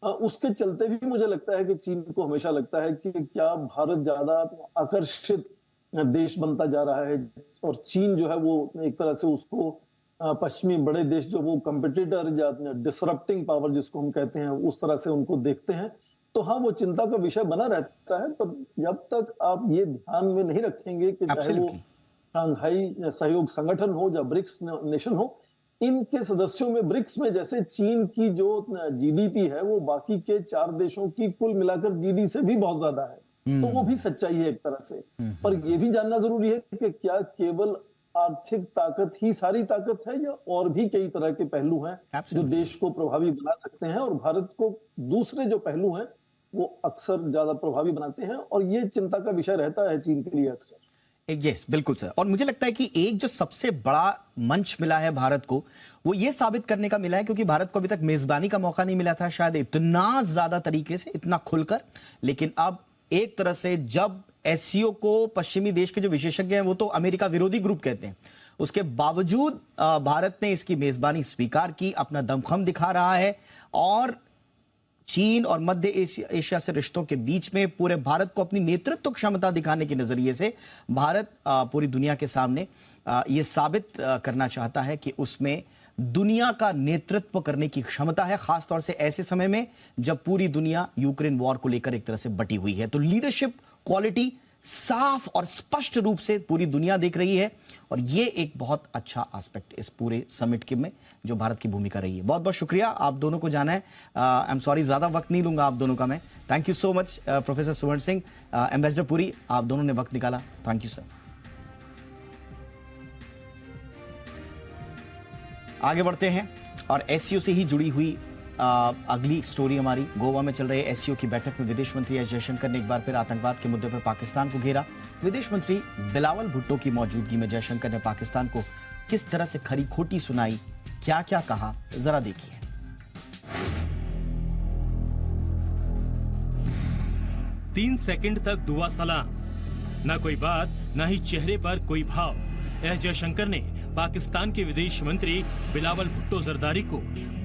उसके चलते भी मुझे लगता है कि चीन को हमेशा लगता है कि क्या भारत ज्यादा आकर्षित देश बनता जा रहा है, और चीन जो है वो एक तरह से उसको पश्चिमी बड़े देश जो वो कंपिटिटर या डिसरप्टिंग पावर जिसको हम कहते हैं, उस तरह से उनको देखते हैं। तो हाँ, वो चिंता का विषय बना रहता है। पर जब तक आप ये ध्यान में नहीं रखेंगे कि चाहे वो शंघाई सहयोग संगठन हो या ब्रिक्स नेशन हो, इनके सदस्यों में, ब्रिक्स में जैसे चीन की जो जीडीपी है वो बाकी के 4 देशों की कुल मिलाकर जीडी से भी बहुत ज्यादा है, तो वो भी सच्चाई है एक तरह से। पर ये भी जानना जरूरी है कि क्या केवल आर्थिक ताकत ही सारी ताकत है, या और भी कई तरह के पहलू हैं जो देश को प्रभावी बना सकते हैं, और भारत को दूसरे जो पहलू हैं वो अक्सर ज्यादा प्रभावी बनाते हैं, और ये चिंता का विषय रहता है चीन के लिए अक्सर।
यस, बिल्कुल सर। और मुझे लगता है कि एक जो सबसे बड़ा मंच मिला है भारत को, वो ये साबित करने का मिला है, क्योंकि भारत को अभी तक मेजबानी का मौका नहीं मिला था शायद इतना ज्यादा तरीके से, इतना खुलकर। लेकिन अब एक तरह से जब एससीओ को पश्चिमी देश के जो विशेषज्ञ हैं वो तो अमेरिका विरोधी ग्रुप कहते हैं, उसके बावजूद भारत ने इसकी मेजबानी स्वीकार की, अपना दमखम दिखा रहा है, और चीन और मध्य एशिया से रिश्तों के बीच में पूरे भारत को अपनी नेतृत्व क्षमता दिखाने के नजरिए से भारत पूरी दुनिया के सामने यह साबित करना चाहता है कि उसमें दुनिया का नेतृत्व करने की क्षमता है, खासतौर से ऐसे समय में जब पूरी दुनिया यूक्रेन वॉर को लेकर एक तरह से बटी हुई है। तो लीडरशिप क्वालिटी साफ और स्पष्ट रूप से पूरी दुनिया देख रही है, और ये एक बहुत अच्छा एस्पेक्ट इस पूरे समिट के में जो भारत की भूमिका रही है। बहुत बहुत शुक्रिया, आप दोनों को जाना है। आई एम सॉरी, ज्यादा वक्त नहीं लूंगा आप दोनों का मैं। Thank you so much professor सुवर्ण सिंह, एम्बेसडर पुरी, आप दोनों ने वक्त निकाला, थैंक यू सर। आगे बढ़ते हैं और एससीओ से ही जुड़ी हुई अगली स्टोरी हमारी। गोवा में चल रहे एससीओ की बैठक में विदेश मंत्री एस जयशंकर ने एक बार फिर आतंकवाद के मुद्दे पर पाकिस्तान को घेरा। विदेश मंत्री बिलावल भुट्टो की मौजूदगी में जयशंकर ने पाकिस्तान को किस तरह से खरी खोटी सुनाई, क्या क्या कहा, जरा देखिए।
3 सेकंड तक दुआ सलाम, ना कोई बात, ना ही चेहरे पर कोई भाव। एस जयशंकर ने पाकिस्तान के विदेश मंत्री बिलावल भुट्टो जरदारी को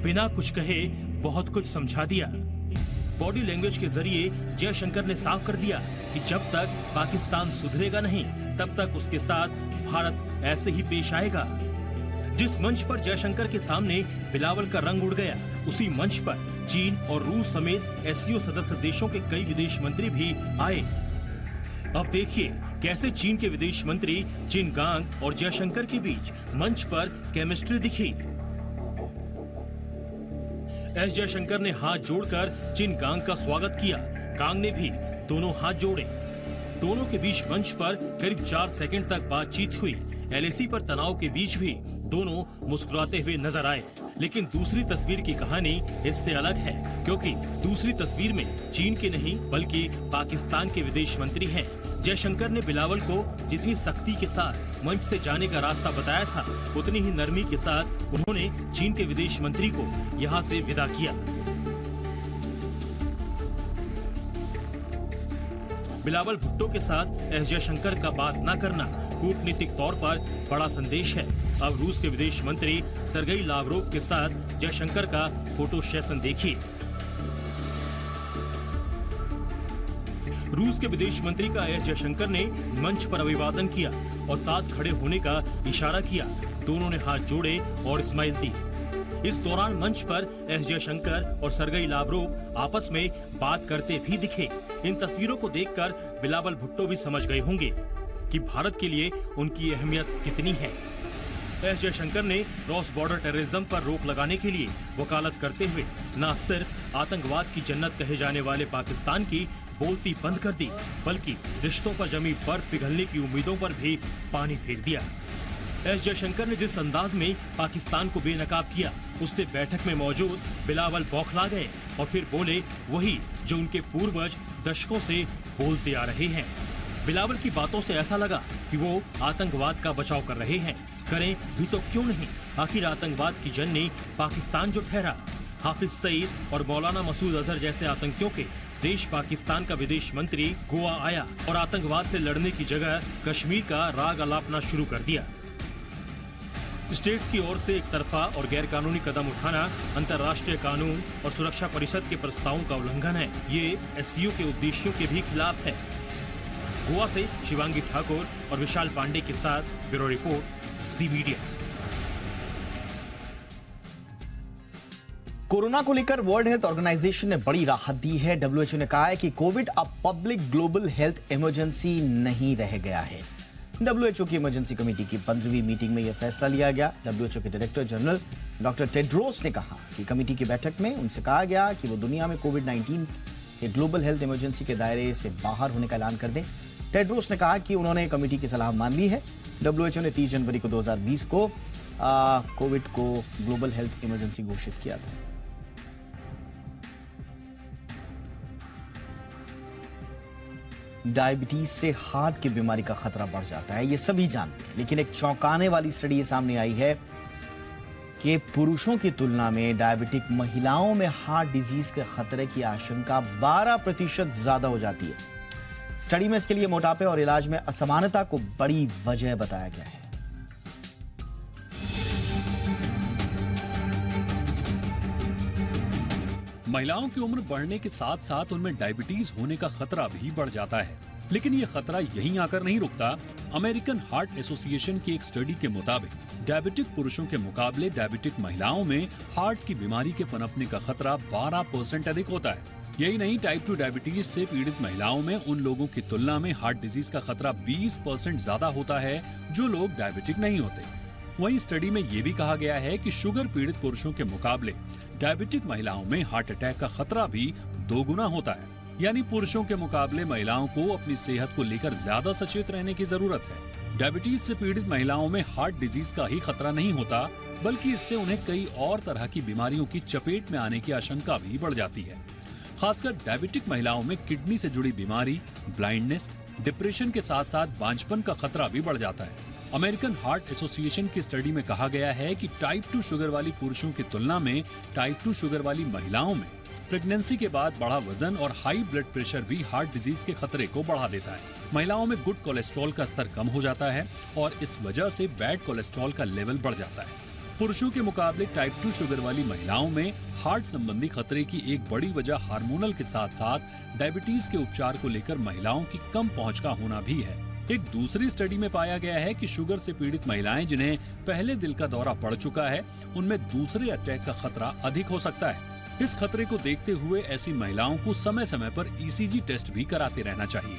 बिना कुछ कहे बहुत कुछ समझा दिया। बॉडी लैंग्वेज के जरिए जयशंकर ने साफ कर दिया कि जब तक पाकिस्तान सुधरेगा नहीं, तब तक उसके साथ भारत ऐसे ही पेश आएगा। जिस मंच पर जयशंकर के सामने बिलावल का रंग उड़ गया, उसी मंच पर चीन और रूस समेत एससीओ सदस्य देशों के कई विदेश मंत्री भी आए। अब देखिए कैसे चीन के विदेश मंत्री जिन गांग और जयशंकर के बीच मंच पर केमिस्ट्री दिखी। एस जयशंकर ने हाथ जोड़कर जिन गांग का स्वागत किया, गांग ने भी दोनों हाथ जोड़े। दोनों के बीच मंच पर करीब 4 सेकंड तक बातचीत हुई। एलएसी पर तनाव के बीच भी दोनों मुस्कुराते हुए नजर आए। लेकिन दूसरी तस्वीर की कहानी इससे अलग है, क्योंकि दूसरी तस्वीर में चीन के नहीं बल्कि पाकिस्तान के विदेश मंत्री हैं। जयशंकर ने बिलावल को जितनी सख्ती के साथ मंच से जाने का रास्ता बताया था, उतनी ही नरमी के साथ उन्होंने चीन के विदेश मंत्री को यहाँ से विदा किया। बिलावल भुट्टो के साथ एस जयशंकर का बात न करना कूटनीतिक तौर पर बड़ा संदेश है। अब रूस के विदेश मंत्री सर्गेई लावरोव के साथ जयशंकर का फोटो सेशन देखिए। रूस के विदेश मंत्री का एस जयशंकर ने मंच पर अभिवादन किया और साथ खड़े होने का इशारा किया। दोनों ने हाथ जोड़े और स्माइल दी। इस दौरान मंच पर एस जयशंकर और सर्गेई लावरोव आपस में बात करते भी दिखे। इन तस्वीरों को देखकर बिलावल भुट्टो भी समझ गए होंगे कि भारत के लिए उनकी अहमियत कितनी है। एस जयशंकर ने क्रॉस बॉर्डर टेररिज्म पर रोक लगाने के लिए वकालत करते हुए न सिर्फ आतंकवाद की जन्नत कहे जाने वाले पाकिस्तान की बोलती बंद कर दी, बल्कि रिश्तों पर जमी बर्फ पिघलने की उम्मीदों पर भी पानी फेर दिया। एस जयशंकर ने जिस अंदाज में पाकिस्तान को बेनकाब किया, उससे बैठक में मौजूद बिलावल बौखला गए और फिर बोले वही जो उनके पूर्वज दशकों से बोलते आ रहे हैं। बिलावल की बातों से ऐसा लगा कि वो आतंकवाद का बचाव कर रहे हैं। करें भी तो क्यों नहीं, आखिर आतंकवाद की जननी पाकिस्तान जो ठहरा। हाफिज सईद और मौलाना मसूद अजहर जैसे आतंकियों के देश पाकिस्तान का विदेश मंत्री गोवा आया और आतंकवाद से लड़ने की जगह कश्मीर का राग अलापना शुरू कर दिया। स्टेट्स की ओर से एक तरफा और गैर कानूनी कदम उठाना अंतर्राष्ट्रीय कानून और सुरक्षा परिषद के प्रस्तावों का उल्लंघन है। ये एससीओ के उद्देश्यों के भी खिलाफ है। गोवा से शिवांगी ठाकुर और विशाल पांडे के साथ ब्यूरो रिपोर्ट, ज़ी मीडिया।
कोरोना को लेकर वर्ल्ड हेल्थ ऑर्गेनाइजेशन ने बड़ी राहत दी है। डब्ल्यूएचओ ने कहा है कि कोविड अब पब्लिक ग्लोबल हेल्थ इमरजेंसी नहीं रह गया है। डब्ल्यूएचओ की इमरजेंसी कमेटी की 15वीं मीटिंग में यह फैसला लिया गया। डब्ल्यूएचओ के डायरेक्टर जनरल डॉक्टर टेड्रोस ने कहा कि कमेटी की बैठक में उनसे कहा गया कि वो दुनिया में कोविड-19 के ग्लोबल हेल्थ इमरजेंसी के दायरे से बाहर होने का ऐलान कर दें। टेड्रोस ने कहा कि उन्होंने कमेटी की सलाह मान ली है। डब्ल्यूएचओ ने 30 जनवरी को 2020 को कोविड को ग्लोबल हेल्थ इमरजेंसी घोषित किया था। डायबिटीज से हार्ट की बीमारी का खतरा बढ़ जाता है, ये सभी जानते हैं, लेकिन एक चौंकाने वाली स्टडी ये सामने आई है कि पुरुषों की तुलना में डायबिटिक महिलाओं में हार्ट डिजीज के खतरे की आशंका 12% ज्यादा हो जाती है। स्टडी में इसके लिए मोटापे और इलाज में असमानता को बड़ी वजह बताया गया है।
महिलाओं की उम्र बढ़ने के साथ साथ उनमें डायबिटीज होने का खतरा भी बढ़ जाता है, लेकिन ये खतरा यहीं आकर नहीं रुकता। अमेरिकन हार्ट एसोसिएशन की एक स्टडी के मुताबिक डायबिटिक पुरुषों के मुकाबले डायबिटिक महिलाओं में हार्ट की बीमारी के पनपने का खतरा 12% अधिक होता है। यही नहीं, टाइप 2 डायबिटीज से पीड़ित महिलाओं में उन लोगों की तुलना में हार्ट डिजीज का खतरा 20% ज्यादा होता है जो लोग डायबिटिक नहीं होते। वहीं स्टडी में ये भी कहा गया है कि शुगर पीड़ित पुरुषों के मुकाबले डायबिटिक महिलाओं में हार्ट अटैक का खतरा भी 2 गुना होता है। यानी पुरुषों के मुकाबले महिलाओं को अपनी सेहत को लेकर ज्यादा सचेत रहने की जरूरत है। डायबिटीज से पीड़ित महिलाओं में हार्ट डिजीज का ही खतरा नहीं होता, बल्कि इससे उन्हें कई और तरह की बीमारियों की चपेट में आने की आशंका भी बढ़ जाती है। खासकर डायबिटिक महिलाओं में किडनी से जुड़ी बीमारी, ब्लाइंडनेस, डिप्रेशन के साथ साथ बांझपन का खतरा भी बढ़ जाता है। अमेरिकन हार्ट एसोसिएशन की स्टडी में कहा गया है कि टाइप 2 शुगर वाली पुरुषों की तुलना में टाइप 2 शुगर वाली महिलाओं में प्रेगनेंसी के बाद बढ़ा वजन और हाई ब्लड प्रेशर भी हार्ट डिजीज के खतरे को बढ़ा देता है। महिलाओं में गुड कोलेस्ट्रॉल का स्तर कम हो जाता है और इस वजह से बैड कोलेस्ट्रॉल का लेवल बढ़ जाता है। पुरुषों के मुकाबले टाइप 2 शुगर वाली महिलाओं में हार्ट संबंधी खतरे की एक बड़ी वजह हार्मोनल के साथ साथ डायबिटीज के उपचार को लेकर महिलाओं की कम पहुंच का होना भी है। एक दूसरी स्टडी में पाया गया है कि शुगर से पीड़ित महिलाएं जिन्हें पहले दिल का दौरा पड़ चुका है, उनमें दूसरे अटैक का खतरा अधिक हो सकता है। इस खतरे को देखते हुए ऐसी महिलाओं को समय समय पर ईसीजी टेस्ट भी कराते रहना चाहिए।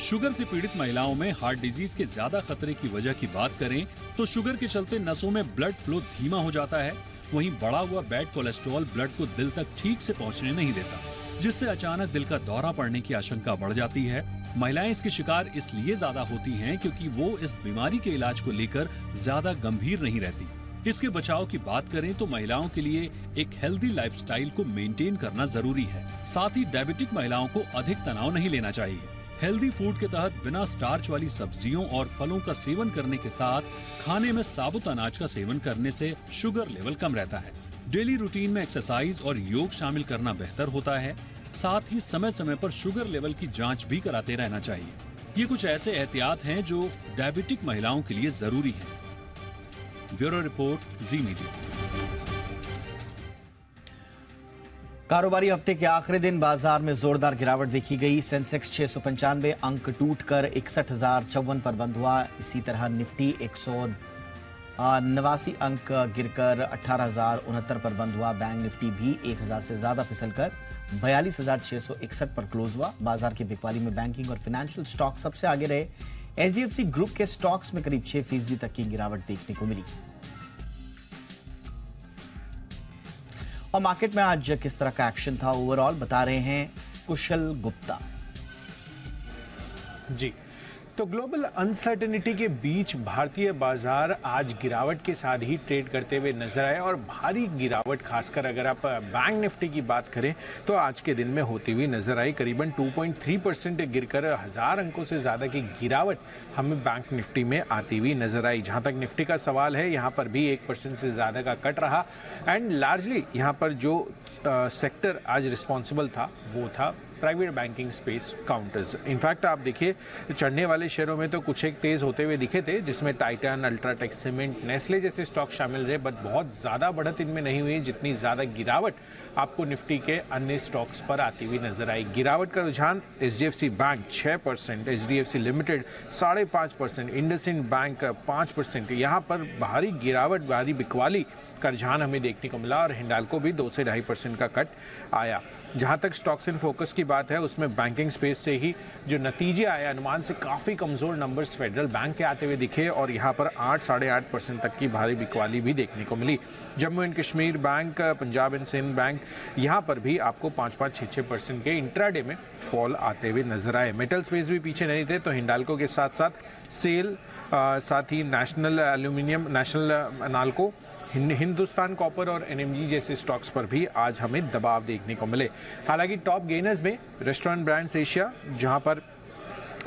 शुगर से पीड़ित महिलाओं में हार्ट डिजीज के ज्यादा खतरे की वजह की बात करें तो शुगर के चलते नसों में ब्लड फ्लो धीमा हो जाता है। वहीं बढ़ा हुआ बैड कोलेस्ट्रॉल ब्लड को दिल तक ठीक से पहुंचने नहीं देता, जिससे अचानक दिल का दौरा पड़ने की आशंका बढ़ जाती है। महिलाएं इसके शिकार इसलिए ज्यादा होती हैं क्योंकि वो इस बीमारी के इलाज को लेकर ज्यादा गंभीर नहीं रहती। इसके बचाव की बात करें तो महिलाओं के लिए एक हेल्दी लाइफस्टाइल को मेंटेन करना जरूरी है। साथ ही डायबिटिक महिलाओं को अधिक तनाव नहीं लेना चाहिए। हेल्दी फूड के तहत बिना स्टार्च वाली सब्जियों और फलों का सेवन करने के साथ खाने में साबुत अनाज का सेवन करने से शुगर लेवल कम रहता है। डेली रूटीन में एक्सरसाइज और योग शामिल करना बेहतर होता है। साथ ही समय समय पर शुगर लेवल की जांच भी कराते रहना चाहिए। ये कुछ ऐसे एहतियात हैं जो डायबिटिक महिलाओं के लिए जरूरी हैं। ब्यूरो रिपोर्ट, ज़ी मीडिया।
कारोबारी हफ्ते के आखिरी दिन बाजार में जोरदार गिरावट देखी गई। सेंसेक्स 695 अंक टूटकर 61,054 पर बंद हुआ। इसी तरह निफ्टी 189 अंक गिरकर 18,069 पर बंद हुआ। बैंक निफ्टी भी 1,000 से ज्यादा फिसलकर 42,661 पर क्लोज हुआ। बाजार की बिकवाली में बैंकिंग और फाइनेंशियल स्टॉक सबसे आगे रहे। एचडीएफसी ग्रुप के स्टॉक्स में करीब 6% तक की गिरावट देखने को मिली। और मार्केट में आज किस तरह का एक्शन था ओवरऑल बता रहे हैं कुशल गुप्ता।
जी, तो ग्लोबल अनसर्टेनिटी के बीच भारतीय बाजार आज गिरावट के साथ ही ट्रेड करते हुए नजर आए और भारी गिरावट, खासकर अगर आप बैंक निफ्टी की बात करें तो आज के दिन में होती हुई नजर आई। करीबन 2.3% गिरकर 1000 अंकों से ज्यादा की गिरावट हमें बैंक निफ्टी में आती हुई नजर आई। जहां तक निफ्टी का सवाल है, यहां पर भी 1% से ज्यादा का कट रहा एंड लार्जली यहां पर जो सेक्टर आज रिस्पॉन्सिबल था वो था private banking space counters. In fact आप देखिए चढ़ने वाले शेयरों में तो कुछ एक तेज होते हुए दिखे थे, जिसमें टाइटन, अल्ट्राटेक सीमेंट, नेस्ले जैसे स्टॉक शामिल रहे, बट बहुत ज़्यादा बढ़त इनमें नहीं हुई जितनी ज़्यादा गिरावट आपको निफ्टी के अन्य स्टॉक्स पर आती हुई नजर आई। गिरावट का रुझान HDFC bank 6%, HDFC limited 5.5%, IndusInd bank 5%। यहाँ पर भारी गिरावट, भारी बिकवाली का रुझान हमें देखने को मिला और हिंडाल्को भी 2 से 2.5% का कट आया। जहां तक स्टॉक्स इन फोकस की बात है, उसमें बैंकिंग स्पेस से ही जो नतीजे आए, अनुमान से काफ़ी कमज़ोर नंबर्स फेडरल बैंक के आते हुए दिखे और यहाँ पर 8-8.5% तक की भारी बिकवाली भी देखने को मिली। Jammu and Kashmir bank, Punjab and Sindh bank, यहाँ पर भी आपको 5-6% के इंट्राडे में फॉल आते हुए नजर आए। मेटल स्पेस भी पीछे नहीं थे, तो हिंडाल्को के साथ साथ सेल, साथ ही national aluminium, national NALCO, Hindustan copper और NMG जैसे स्टॉक्स पर भी आज हमें दबाव देखने को मिले। हालांकि टॉप गेनर्स में रेस्टोरेंट ब्रांड्स एशिया, जहां पर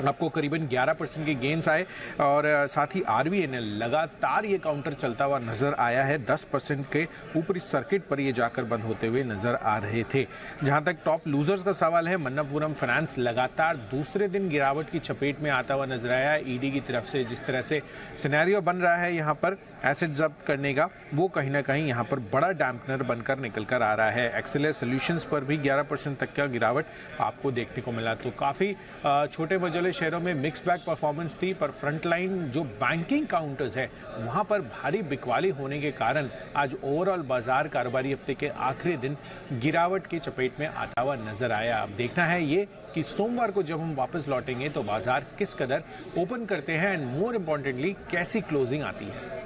आपको करीबन 11% के गेन्स आए और साथ ही RVNL लगातार ये काउंटर चलता हुआ नजर आया है। 10% के ऊपरी सर्किट पर ये जाकर बंद होते हुए नजर आ रहे थे। जहां तक टॉप लूजर्स का सवाल है, मन्नप्पुरम फाइनेंस लगातार दूसरे दिन गिरावट की चपेट में आता हुआ नजर आया। ED की तरफ से जिस तरह से सिनेरियो बन रहा है यहाँ पर एसेट जब्त करने का, वो कहीं ना कहीं यहाँ पर बड़ा डैम्पनर बनकर निकल कर आ रहा है। एक्सेलर सॉल्यूशंस पर भी 11% तक का गिरावट आपको देखने को मिला। तो काफ़ी छोटे मझोले शेयरों में मिक्स बैग परफॉर्मेंस थी, पर फ्रंटलाइन जो बैंकिंग काउंटर्स है वहां पर भारी बिकवाली होने के कारण आज ओवरऑल बाजार कारोबारी हफ्ते के आखिरी दिन गिरावट की चपेट में आता हुआ नजर आया। अब देखना है ये कि सोमवार को जब हम वापस लौटेंगे तो बाजार किस कदर ओपन करते हैं एंड मोर इंपॉर्टेंटली कैसी क्लोजिंग आती है।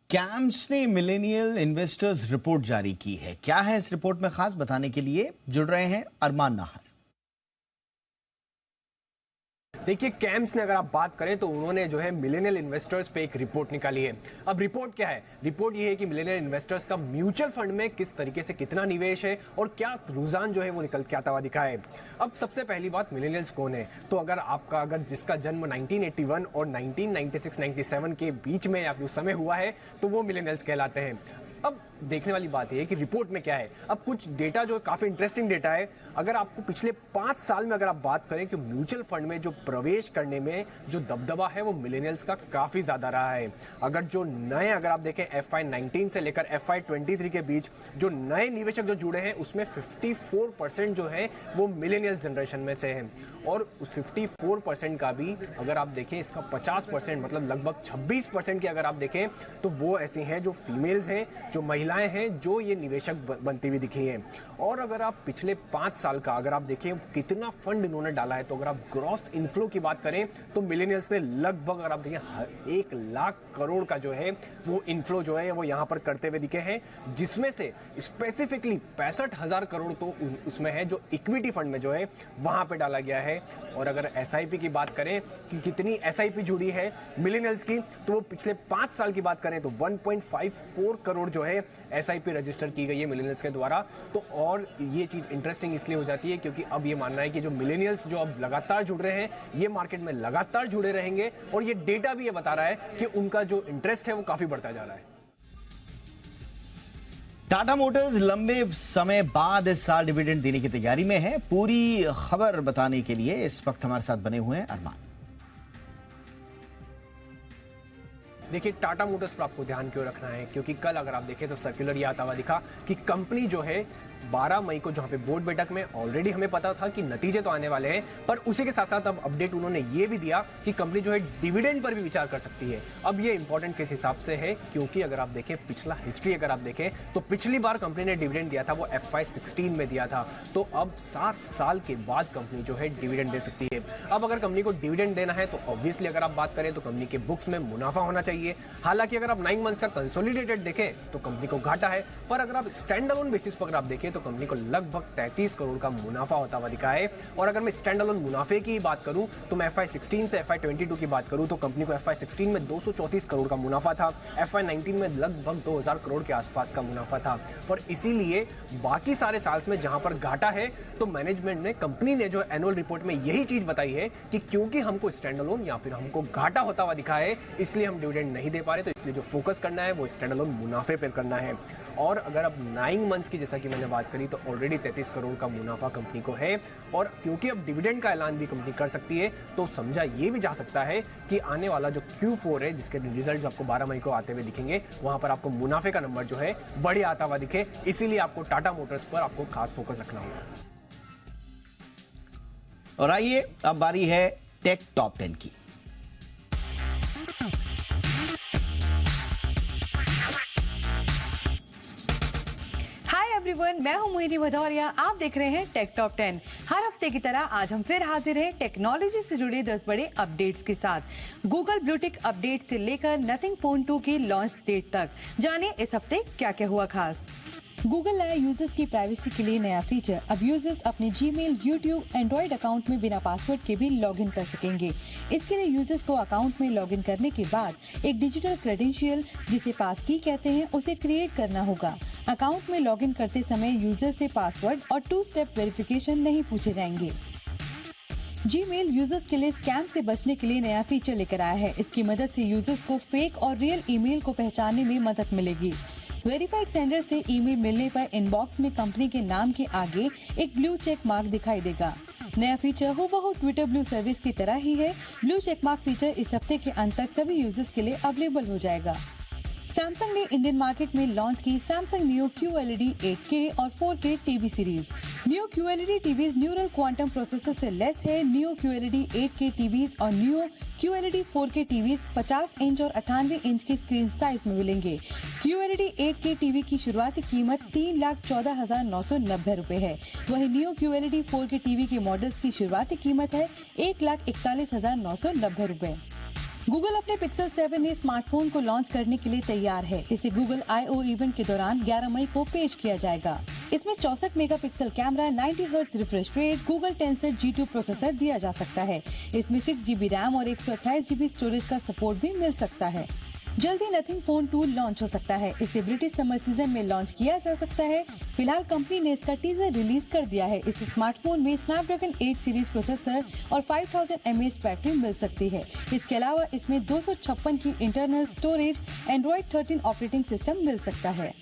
कैम्स ने मिलेनियल इन्वेस्टर्स रिपोर्ट जारी की है। क्या है इस रिपोर्ट में खास, बताने के लिए जुड़ रहे हैं अरमान नाहर।
देखिए, कैम्स ने अगर आप बात करें तो उन्होंने जो है मिलेनियल इन्वेस्टर्स पे एक रिपोर्ट निकाली है। अब रिपोर्ट क्या है? रिपोर्ट ये है कि मिलेनियल इन्वेस्टर्स का म्यूचुअल फंड में किस तरीके से कितना निवेश है और क्या रुझान जो है वो निकल के आता हुआ दिखा है। अब सबसे पहली बात, मिलेनियल्स कौन है? तो अगर जिसका जन्म 1981 और 1996-97 के बीच में या उस समय हुआ है तो वो मिलेनियल्स कहलाते हैं। अब देखने वाली बात यह है कि रिपोर्ट में क्या है। अब कुछ डेटा जो काफी इंटरेस्टिंग डेटा है, अगर आपको पिछले 5 साल में अगर आप बात करें कि म्यूचुअल फंड में जो प्रवेश करने में जो दबदबा है वो मिलेनियल्स का काफी ज्यादा रहा है। अगर आप देखें FY19 से लेकर FY23 के बीच जो नए निवेशक जो जुड़े हैं उसमें 54% जो है वो मिलेनियल जनरेशन में से हैं और उस 54% का भी अगर आप देखें इसका 50% मतलब लगभग 26% की अगर आप देखें तो वो ऐसी हैं जो फीमेल्स हैं, जो महिलाएं हैं, जो ये निवेशक बनती हुई दिखी हैं। और अगर आप पिछले 5 साल का अगर आप देखें कितना फंड इन्होंने डाला है, तो अगर आप ग्रॉस इनफ्लो की बात करें तो मिलेनियल्स ने लगभग अगर आप देखें 1 लाख करोड़ का जो है वो इनफ्लो जो है वो यहाँ पर करते हुए दिखे हैं, जिसमें से स्पेसिफिकली 65,000 करोड़ तो उसमें है जो इक्विटी फंड में जो है वहां पे डाला गया है। और अगर SIP की बात करें कि कितनी SIP जुड़ी है मिलेनियल्स की, तो वो पिछले 5 साल की बात करें तो 1.54 करोड़ जो है SIP रजिस्टर की गई है मिलेनियल्स के द्वारा। तो और ये चीज इंटरेस्टिंग इसलिए हो जाती है क्योंकि अब ये मानना है कि जो मिलेनियल्स जो अब लगातार जुड़ रहे हैं ये मार्केट में लगातार जुड़े रहेंगे और ये डेटा भी ये बता रहा है कि उनका जो इंटरेस्ट है वो काफी बढ़ता जा रहा है।
टाटा मोटर्स लंबे समय बाद इस साल डिविडेंड देने की तैयारी में है। पूरी खबर बताने के लिए इस वक्त हमारे साथ बने हुए हैं अरमान।
देखिए, टाटा मोटर्स पर आपको ध्यान क्यों रखना है, क्योंकि कल अगर आप देखें तो सर्कुलर ये आता हुआ दिखा कि कंपनी जो है 12 मई को जहां पे बोर्ड बैठक में ऑलरेडी हमें पता था कि नतीजे तो आने वाले हैं, पर उसी के साथ साथ अब अपडेट उन्होंने ये भी दिया कि कंपनी जो है डिविडेंड पर भी विचार कर सकती है। अब ये इंपॉर्टेंट किस हिसाब से है, क्योंकि अगर आप देखें पिछला हिस्ट्री अगर आप देखें तो पिछली बार कंपनी ने डिविडेंड दिया था वो FY16 में दिया था। तो अब 7 साल के बाद कंपनी जो है डिविडेंड दे सकती है। अब अगर कंपनी को डिविडेंड देना है तो ऑब्वियसली अगर आप बात करें तो कंपनी के बुक्स में मुनाफा होना चाहिए। हालांकि अगर आप 9 मंथ्स का कंसोलिडेटेड देखें तो कंपनी को घाटा है, पर अगर आप स्टैंड अलोन बेसिस पर अगर आप देखें तो कंपनी को लगभग 33 करोड़ का मुनाफा होता हुआ दिखा है। और अगर मैं स्टैंड अलोन मुनाफे की बात करूं तो मैं FY16 से FY22 की बात करूं तो कंपनी को FY16 में 234 करोड़ का मुनाफा था, FY19 में लगभग 2000 करोड़ के आसपास का मुनाफा था। और इसीलिए बाकी सारे साल्स में जहां पर घाटा है तो मैनेजमेंट ने, कंपनी ने जो एनुअल रिपोर्ट में यही चीज बताई है कि क्योंकि हमको स्टैंड अलोन या फिर हमको घाटा होता हुआ दिखा है इसलिए हम डिविडेंड नहीं दे पा रहे, तो इसलिए जो फोकस करना है वो स्टैंड अलोन मुनाफे पर करना है। और अगर अब 9 मंथ्स की जैसा कि मैंने बात करी तो ऑलरेडी 33 करोड़ का मुनाफा कंपनी को है। और क्योंकि अब डिविडेंड का ऐलान भी कंपनी कर सकती है तो समझा ये भी जा सकता है कि आने वाला जो Q4 है, जिसके रिजल्ट आपको 12 मई को आते हुए दिखेंगे, वहां पर आपको मुनाफे का नंबर जो है बढ़िया आता हुआ दिखे। इसीलिए आपको टाटा मोटर्स पर आपको खास फोकस रखना होगा।
और आइए अब बारी है टेक टॉप 10 की।
एवरीवन, मैं हूं मोहिनी भदौरिया। आप देख रहे हैं टेक टॉप 10। हर हफ्ते की तरह आज हम फिर हाजिर हैं टेक्नोलॉजी से जुड़े 10 बड़े अपडेट्स के साथ। गूगल ब्लूटिक अपडेट से लेकर नथिंग फोन 2 की लॉन्च डेट तक, जानिए इस हफ्ते क्या क्या हुआ खास। गूगल लाया यूजर्स की प्राइवेसी के लिए नया फीचर। अब यूजर्स अपने जीमेल, यूट्यूब, एंड्रॉइड अकाउंट में बिना पासवर्ड के भी लॉगिन कर सकेंगे। इसके लिए यूजर्स को अकाउंट में लॉगिन करने के बाद एक डिजिटल क्रेडेंशियल, जिसे पास की कहते हैं, उसे क्रिएट करना होगा। अकाउंट में लॉगिन करते समय यूजर से पासवर्ड और 2 स्टेप वेरिफिकेशन नहीं पूछे जाएंगे। जीमेल यूजर्स के लिए स्कैम से बचने के लिए नया फीचर लेकर आया है। इसकी मदद से यूजर्स को फेक और रियल ईमेल को पहचानने में मदद मिलेगी। वेरीफाइड सेंडर से ईमेल मिलने पर इनबॉक्स में कंपनी के नाम के आगे एक ब्लू चेक मार्क दिखाई देगा। नया फीचर हूबहू ट्विटर ब्लू सर्विस की तरह ही है। ब्लू चेक मार्क फीचर इस हफ्ते के अंत तक सभी यूजर्स के लिए अवेलेबल हो जाएगा। सैमसंग ने इंडियन मार्केट में लॉन्च की सैमसंग नियो QLED 8K और 4K TV series. Neo QLED TVs neural quantum processor से लेस है। नियो QLED 8K टीवीज और neo QLED 4K TVs 50 inch और 98 इंच की स्क्रीन साइज में मिलेंगे। QLED 8K टीवी की शुरुआती कीमत 3,14,990 रुपए है। वहीं नियो QLED 4K टीवी के मॉडल्स की शुरुआती कीमत है 1,41,990 रुपए। गूगल अपने पिक्सल 7a स्मार्टफोन को लॉन्च करने के लिए तैयार है। इसे गूगल I/O इवेंट के दौरान 11 मई को पेश किया जाएगा। इसमें 64 megapixel camera, 90 hertz refresh rate, Google tensor G2 processor दिया जा सकता है। इसमें 6 GB रैम और 128 GB स्टोरेज का सपोर्ट भी मिल सकता है। जल्दी नथिंग फोन 2 लॉन्च हो सकता है। इसे ब्रिटिश समर सीजन में लॉन्च किया जा सकता है। फिलहाल कंपनी ने इसका टीजर रिलीज कर दिया है। इस स्मार्टफोन में स्नैपड्रैगन 8 सीरीज प्रोसेसर और 5000 mAh बैटरी मिल सकती है। इसके अलावा इसमें 256 की internal storage, Android 13 operating system मिल सकता है।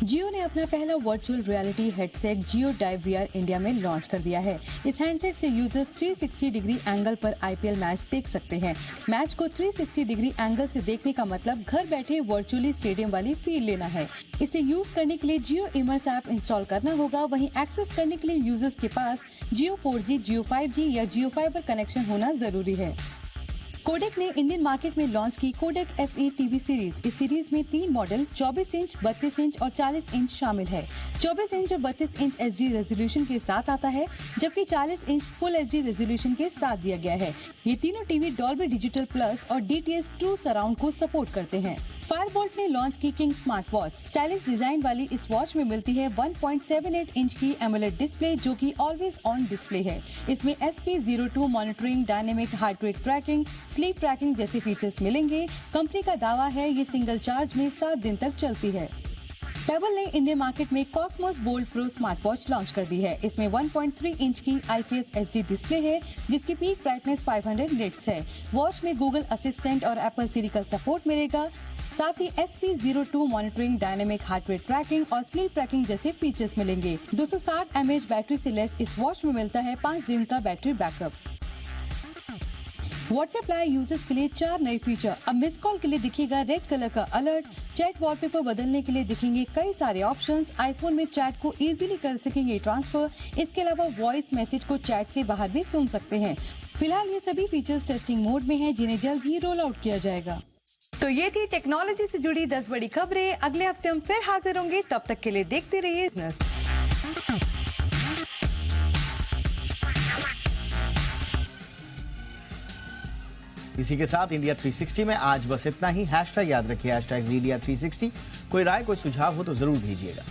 जियो ने अपना पहला virtual reality headset Jio dive VR India में लॉन्च कर दिया है। इस हैंडसेट से यूजर्स 360 डिग्री एंगल पर IPL मैच देख सकते हैं। मैच को 360 डिग्री एंगल से देखने का मतलब घर बैठे वर्चुअली स्टेडियम वाली फील लेना है। इसे यूज करने के लिए जियो इमर्स ऐप इंस्टॉल करना होगा। वहीं एक्सेस करने के लिए यूजर्स के पास जियो 4G, जियो 5G या जियो फाइबर कनेक्शन होना जरूरी है। कोडेक ने इंडियन मार्केट में लॉन्च की कोडेक SE टीवी सीरीज। इस सीरीज में 3 मॉडल 24 इंच, 32 इंच और 40 इंच शामिल है। 24 इंच और 32 इंच HD रेजोल्यूशन के साथ आता है, जबकि 40 इंच फुल HD रेजोल्यूशन के साथ दिया गया है। ये तीनों टीवी डॉल्बी डिजिटल प्लस और DTS ट्रू सराउंड को सपोर्ट करते हैं। फायरबोल्ट ने लॉन्च की king smart watch. Stylish design वाली इस वॉच में मिलती है 1.78 इंच की एमोलेड डिस्प्ले, जो कि ऑलवेज ऑन डिस्प्ले है। इसमें SP02 monitoring, dynamic heart rate tracking, sleep trekking जैसे फीचर्स मिलेंगे। कंपनी का दावा है ये सिंगल चार्ज में 7 दिन तक चलती है। पेबल ने इंडियन मार्केट में Cosmos Bold Pro smart watch launch कर दी है। इसमें 1.3 इंच की IPS HD डिस्प्ले है, जिसकी पीक ब्राइटनेस 500 निट्स है। वॉच में गूगल असिस्टेंट और एप्पल सीरी का सपोर्ट मिलेगा। साथ ही SP02 monitoring, dynamic heart rate ट्रैकिंग और स्लीप ट्रैकिंग जैसे फीचर्स मिलेंगे। 260 mAh बैटरी से लेस इस वॉच में मिलता है 5 दिन का बैटरी बैकअप। व्हाट्सएप लाए यूजर्स के लिए 4 नए फीचर। अब मिस कॉल के लिए दिखेगा रेड कलर का अलर्ट। चैट वॉलपेपर बदलने के लिए दिखेंगे कई सारे ऑप्शंस। आईफोन में चैट को इजीली कर सकेंगे ट्रांसफर। इसके अलावा वॉइस मैसेज को चैट से बाहर भी सुन सकते हैं। फिलहाल ये सभी फीचर्स टेस्टिंग मोड में हैं, जिन्हें जल्द ही रोल आउट किया जाएगा। तो ये थी टेक्नोलॉजी से जुड़ी 10 बड़ी खबरें। अगले हफ्ते हम फिर हाजिर होंगे, तब तक के लिए देखते रहिए बिजनेस।
इसी के साथ इंडिया 360 में आज बस इतना ही। हैशटैग याद रखिए, #India360। कोई राय, कोई सुझाव हो तो जरूर भेजिएगा।